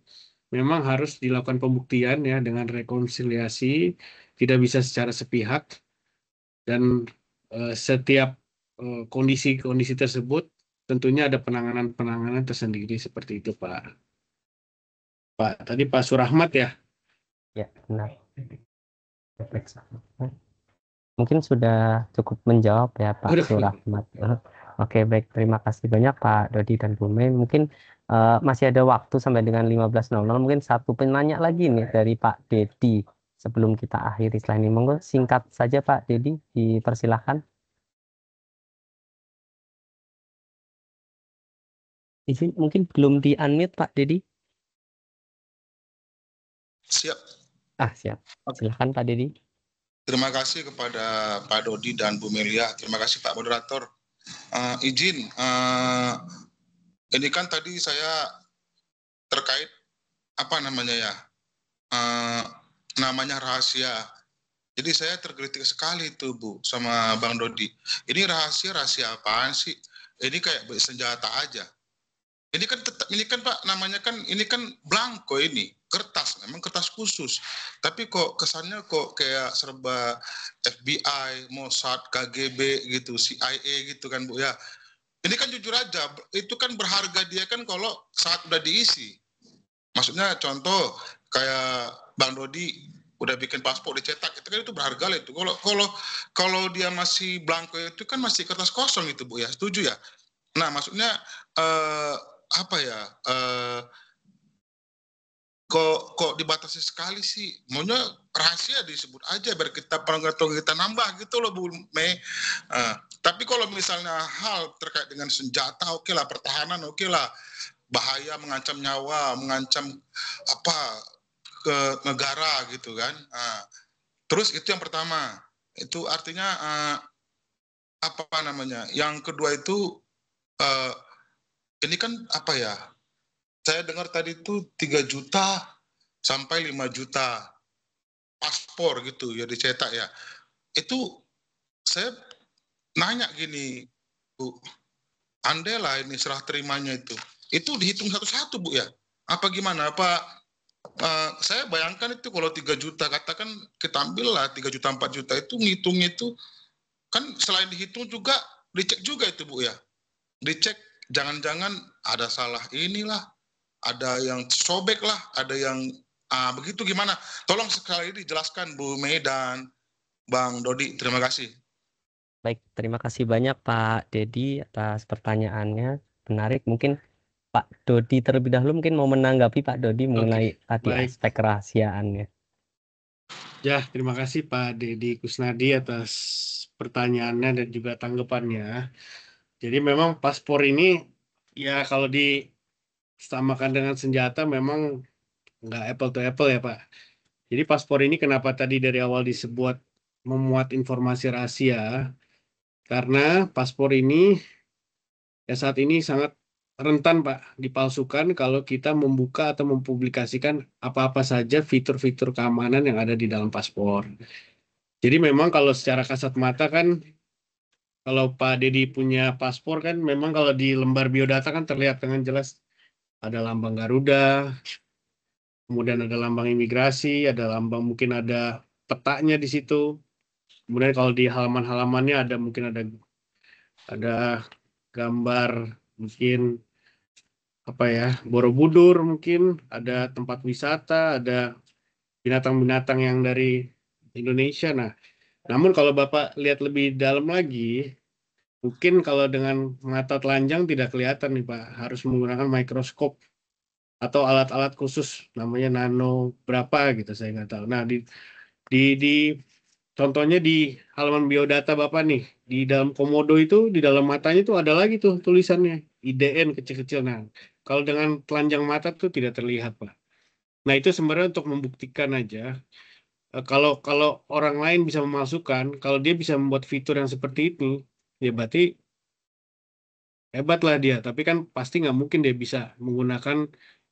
memang harus dilakukan pembuktian ya dengan rekonsiliasi, tidak bisa secara sepihak dan setiap kondisi tersebut tentunya ada penanganan tersendiri seperti itu Pak. Tadi Pak Surahmat ya? Ya, benar. Mungkin sudah cukup menjawab ya Pak Surahmat. Oke, baik. Terima kasih banyak Pak Dodi dan Bu Mei. Mungkin masih ada waktu sampai dengan 15.00. Mungkin satu penanya lagi nih dari Pak Dedi sebelum kita akhiri slide ini. Monggo singkat saja Pak Dedi, dipersilahkan. Izin mungkin belum di-unmute Pak Dedi. Siap. Siap. Silakan Pak Dedi. Terima kasih kepada Pak Dodi dan Bu Melia. Terima kasih Pak Moderator. Izin, ini kan tadi saya terkait apa namanya ya, namanya rahasia. Jadi saya terkritik sekali tuh Bu sama Bang Dodi. Ini rahasia apaan sih? Ini kayak senjata aja. Ini kan Pak namanya kan ini kan blanko ini kertas, memang kertas khusus. Tapi kok kesannya kok kayak serba FBI, Mossad, KGB gitu, CIA gitu kan Bu ya. Ini kan jujur aja, itu kan berharga dia kan kalau saat udah diisi. Maksudnya contoh kayak Bang Dodi udah bikin paspor dicetak, itu kan itu berharga lah itu. Kalau dia masih blanko itu kan masih kertas kosong itu Bu ya, setuju ya? Nah maksudnya apa ya? Kok dibatasi sekali sih? Maunya rahasia disebut aja biar kita pengetahuan kita nambah gitu loh Bu Mei. Tapi kalau misalnya hal terkait dengan senjata, oke lah, pertahanan oke lah, bahaya, mengancam nyawa, mengancam apa ke negara gitu kan. Terus itu yang pertama, itu artinya apa namanya? Yang kedua itu ini kan apa ya? Saya dengar tadi itu 3 juta sampai 5 juta paspor gitu ya dicetak ya. Itu saya nanya gini, Bu, andai lah ini serah terimanya itu dihitung satu-satu Bu ya? Apa gimana? Apa saya bayangkan itu kalau 3 juta, katakan kita ambil lah 3 juta 4 juta itu ngitung itu kan selain dihitung juga dicek juga itu Bu ya. Dicek jangan-jangan ada salah inilah, ada yang sobek lah, ada yang begitu gimana? Tolong sekali dijelaskan Bu Mei dan Bang Dodi. Terima kasih. Baik, terima kasih banyak Pak Dedi atas pertanyaannya. Menarik. Mungkin Pak Dodi terlebih dahulu mungkin mau menanggapi Pak Dodi mengenai tadi baik. aspek kerahasiaannya. Ya, terima kasih Pak Dedi Kusnadi atas pertanyaannya dan juga tanggapannya. Jadi memang paspor ini ya kalau disamakan dengan senjata memang nggak apple to apple ya Pak. Jadi paspor ini kenapa tadi dari awal disebut memuat informasi rahasia? Karena paspor ini ya saat ini sangat rentan Pak dipalsukan kalau kita membuka atau mempublikasikan apa-apa saja fitur-fitur keamanan yang ada di dalam paspor. Jadi memang kalau secara kasat mata kan kalau Pak Dedi punya paspor kan memang kalau di lembar biodata kan terlihat dengan jelas ada lambang Garuda, kemudian ada lambang imigrasi, ada lambang mungkin ada petanya di situ. Kemudian kalau di halaman-halamannya ada mungkin ada gambar mungkin apa ya, Borobudur mungkin, ada tempat wisata, ada binatang-binatang yang dari Indonesia. Nah, namun kalau Bapak lihat lebih dalam lagi, mungkin kalau dengan mata telanjang tidak kelihatan nih Pak, harus menggunakan mikroskop atau alat-alat khusus namanya nano berapa gitu saya nggak tahu. Nah di contohnya di halaman biodata Bapak nih, di dalam komodo itu di dalam matanya itu ada lagi tuh tulisannya IDN kecil-kecil. Nah kalau dengan telanjang mata tuh tidak terlihat Pak. Nah itu sebenarnya untuk membuktikan aja kalau orang lain bisa memasukkan, kalau dia bisa membuat fitur yang seperti itu, ya berarti hebat lah dia. Tapi kan pasti nggak mungkin dia bisa menggunakan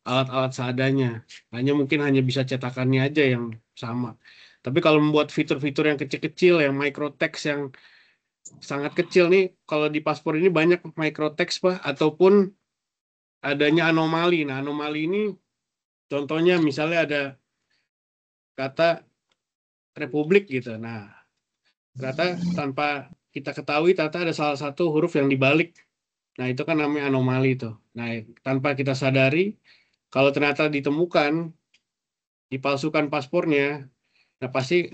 alat-alat seadanya. Mungkin hanya bisa cetakannya aja yang sama. Tapi kalau membuat fitur-fitur yang kecil-kecil, yang microtext yang sangat kecil nih, kalau di paspor ini banyak microtext Pak, ataupun adanya anomali. Nah anomali ini contohnya misalnya ada kata Republik gitu. Nah ternyata tanpa kita ketahui ternyata ada salah satu huruf yang dibalik. Nah itu kan namanya anomali itu. Nah tanpa kita sadari, kalau ternyata ditemukan dipalsukan paspornya, nah pasti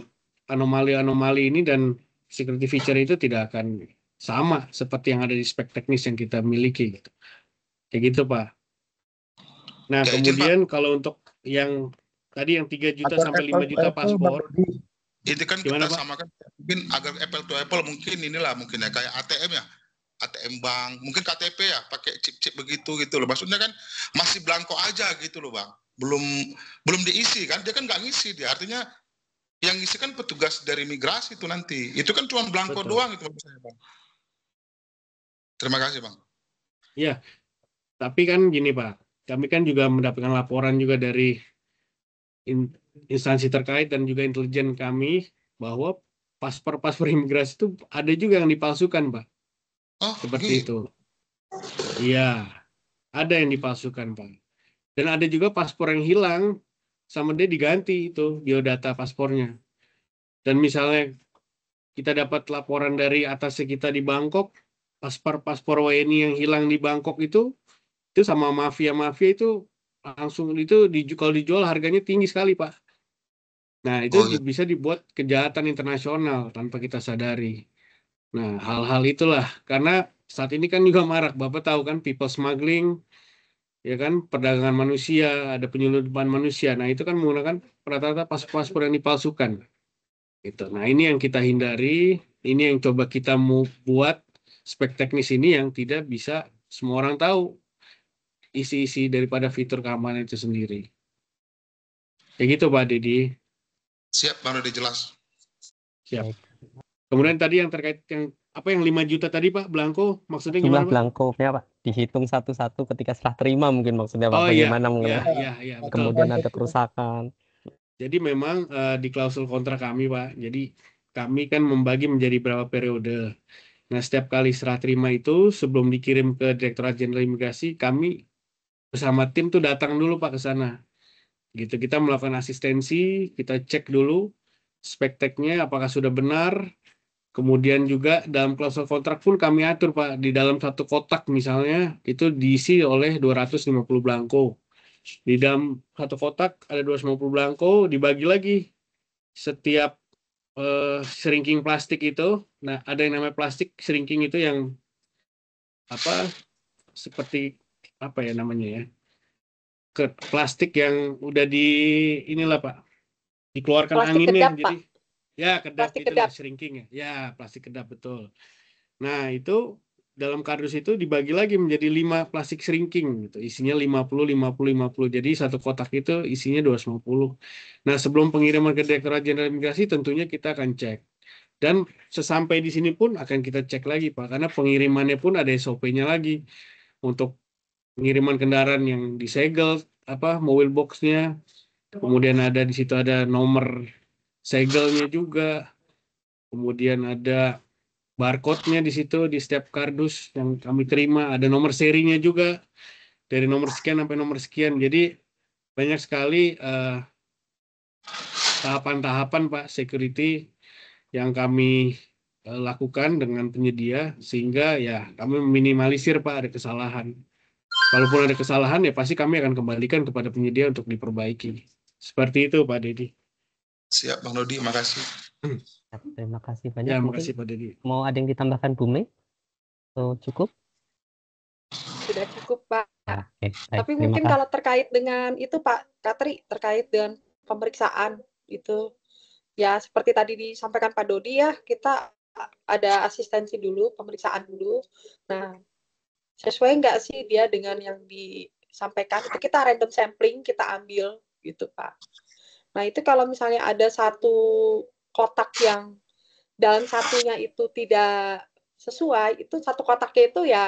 anomali-anomali ini dan security feature itu tidak akan sama seperti yang ada di spek teknis yang kita miliki gitu. Kayak gitu Pak. Nah Ya, izin, kemudian kalau untuk yang tadi yang 3 juta Agar sampai 5 apple to juta apple, Bang paspor, Dodi. itu kan gimana kita Pak? samakan mungkin agar apple to apple mungkin inilah mungkin ya kayak ATM ya. ATM bank, mungkin KTP ya, pakai chip-chip begitu gitu loh. Maksudnya kan masih blanko aja gitu loh Bang. Belum diisi kan, dia kan nggak ngisi dia. Artinya yang ngisi kan petugas dari migrasi itu nanti. Itu kan cuma blanko Betul. doang itu maksud saya Bang. Terima kasih Bang. Ya, tapi kan gini Pak, kami kan juga mendapatkan laporan juga dari instansi terkait dan juga intelijen kami bahwa paspor imigrasi itu ada juga yang dipalsukan Pak. Oh, Seperti itu. Iya. Ada yang dipalsukan, Pak. Dan ada juga paspor yang hilang, sama dia diganti itu biodata paspornya. Dan misalnya kita dapat laporan dari atasnya kita di Bangkok, paspor WNI yang hilang di Bangkok itu sama mafia-mafia itu langsung itu kalau dijual harganya tinggi sekali, Pak. Nah, itu Oh iya. bisa dibuat kejahatan internasional tanpa kita sadari. Nah, hal-hal itulah karena saat ini kan juga marak, Bapak tahu kan people smuggling, ya kan, perdagangan manusia, ada penyelundupan manusia. Nah, itu kan menggunakan rata-rata paspor yang dipalsukan. Gitu. Nah, ini yang kita hindari, ini yang coba kita mau buat spek teknis ini yang tidak bisa semua orang tahu isi-isi daripada fitur keamanan itu sendiri. Kayak gitu, Pak Dedi. Siap, Bang Dodi, jelas. Siap. Kemudian tadi yang terkait yang 5 juta tadi, Pak, belangko, maksudnya Jumlah gimana, Pak? belangkonya, Pak, dihitung satu-satu ketika setelah terima mungkin maksudnya, Pak. Oh iya, Bagaimana mengenai iya, betul. kemudian ada kerusakan. Jadi memang di klausul kontrak kami, Pak, jadi kami kan membagi menjadi berapa periode. Nah, setiap kali serah terima itu sebelum dikirim ke Direktorat Jenderal Imigrasi, kami bersama tim tuh datang dulu, Pak, ke sana. Gitu, kita melakukan asistensi, kita cek dulu spek teknya apakah sudah benar. Kemudian juga dalam klausul kontrak pun kami atur, Pak, di dalam satu kotak misalnya itu diisi oleh 250 belangko. Di dalam satu kotak ada 250 belangko, dibagi lagi setiap shrinking plastik itu. Nah, ada yang namanya plastik shrinking itu yang seperti apa ya namanya ya? Plastik yang udah inilah, Pak, dikeluarkan Plastik anginnya, kedap, jadi Pak. ya kedap Plastik itulah kedap. shrinking ya, plastik kedap, betul. Nah, itu dalam kardus itu dibagi lagi menjadi 5 plastik shrinking gitu. Isinya 50 50 50. Jadi satu kotak itu isinya 250. Nah, sebelum pengiriman ke Direktorat Jenderal Imigrasi tentunya kita akan cek. Dan sesampai di sini pun akan kita cek lagi, Pak, karena pengirimannya pun ada SOP-nya lagi untuk pengiriman kendaraan yang disegel mobil box-nya. Kemudian ada di situ ada nomor segelnya juga. Kemudian ada barcode-nya di situ di setiap kardus yang kami terima, ada nomor serinya juga dari nomor sekian sampai nomor sekian. Jadi banyak sekali tahapan-tahapan, Pak, security yang kami lakukan dengan penyedia sehingga ya kami meminimalisir, Pak, ada kesalahan. Kalaupun ada kesalahan ya pasti kami akan kembalikan kepada penyedia untuk diperbaiki. Seperti itu, Pak Dedi. Siap, Bang Dodi, makasih. Terima kasih banyak. Ya, Mungkin makasih, Pak Dedi. mau ada yang ditambahkan, Bu Mei? Atau cukup? Sudah cukup, Pak. Oke, baik. Tapi Terima mungkin kasih. kalau terkait dengan itu, Pak Katri, terkait dengan pemeriksaan itu, ya seperti tadi disampaikan Pak Dodi ya, kita ada asistensi dulu, pemeriksaan dulu. Nah, sesuai nggak sih dia dengan yang disampaikan, itu kita random sampling, kita ambil gitu, Pak. Nah, itu kalau misalnya ada satu kotak yang dalam satunya itu tidak sesuai, itu satu kotaknya itu ya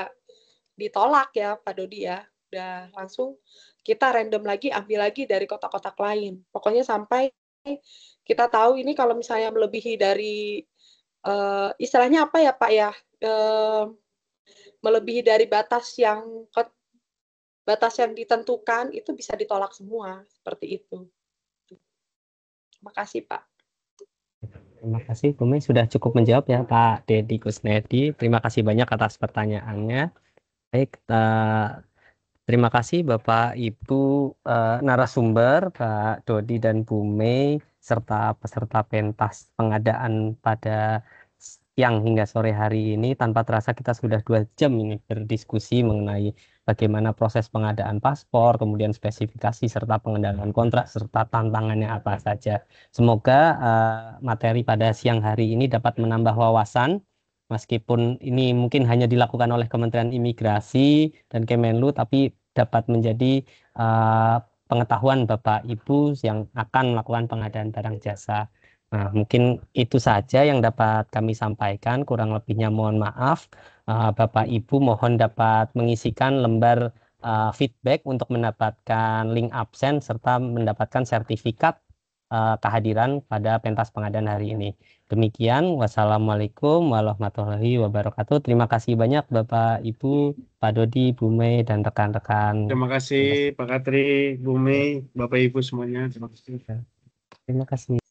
ditolak ya, Pak Dodi ya. Udah langsung kita random lagi, ambil lagi dari kotak-kotak lain. Pokoknya sampai kita tahu ini kalau misalnya melebihi dari istilahnya apa ya, Pak ya? Melebihi dari batas yang ditentukan itu bisa ditolak semua, seperti itu. Terima kasih, Pak. Terima kasih, Bu Mei, sudah cukup menjawab ya, Pak Dedi Kusnedi. Terima kasih banyak atas pertanyaannya. Baik, terima kasih Bapak Ibu narasumber, Pak Dodi dan Bu Mei, serta peserta pentas pengadaan pada siang hingga sore hari ini. Tanpa terasa kita sudah 2 jam ini berdiskusi mengenai bagaimana proses pengadaan paspor, kemudian spesifikasi serta pengendalian kontrak, serta tantangannya apa saja. Semoga materi pada siang hari ini dapat menambah wawasan, meskipun ini mungkin hanya dilakukan oleh Kementerian Imigrasi dan Kemenlu, tapi dapat menjadi pengetahuan Bapak Ibu yang akan melakukan pengadaan barang jasa. Nah, mungkin itu saja yang dapat kami sampaikan, kurang lebihnya mohon maaf. Bapak Ibu mohon dapat mengisikan lembar feedback untuk mendapatkan link absen serta mendapatkan sertifikat kehadiran pada pentas pengadaan hari ini. Demikian, wassalamualaikum warahmatullahi wabarakatuh. Terima kasih banyak Bapak, Ibu, Pak Dodi, Bu Mei, dan rekan-rekan. Terima kasih Pak Katri, Bu Mei, Bapak Ibu semuanya. Terima kasih. Terima kasih.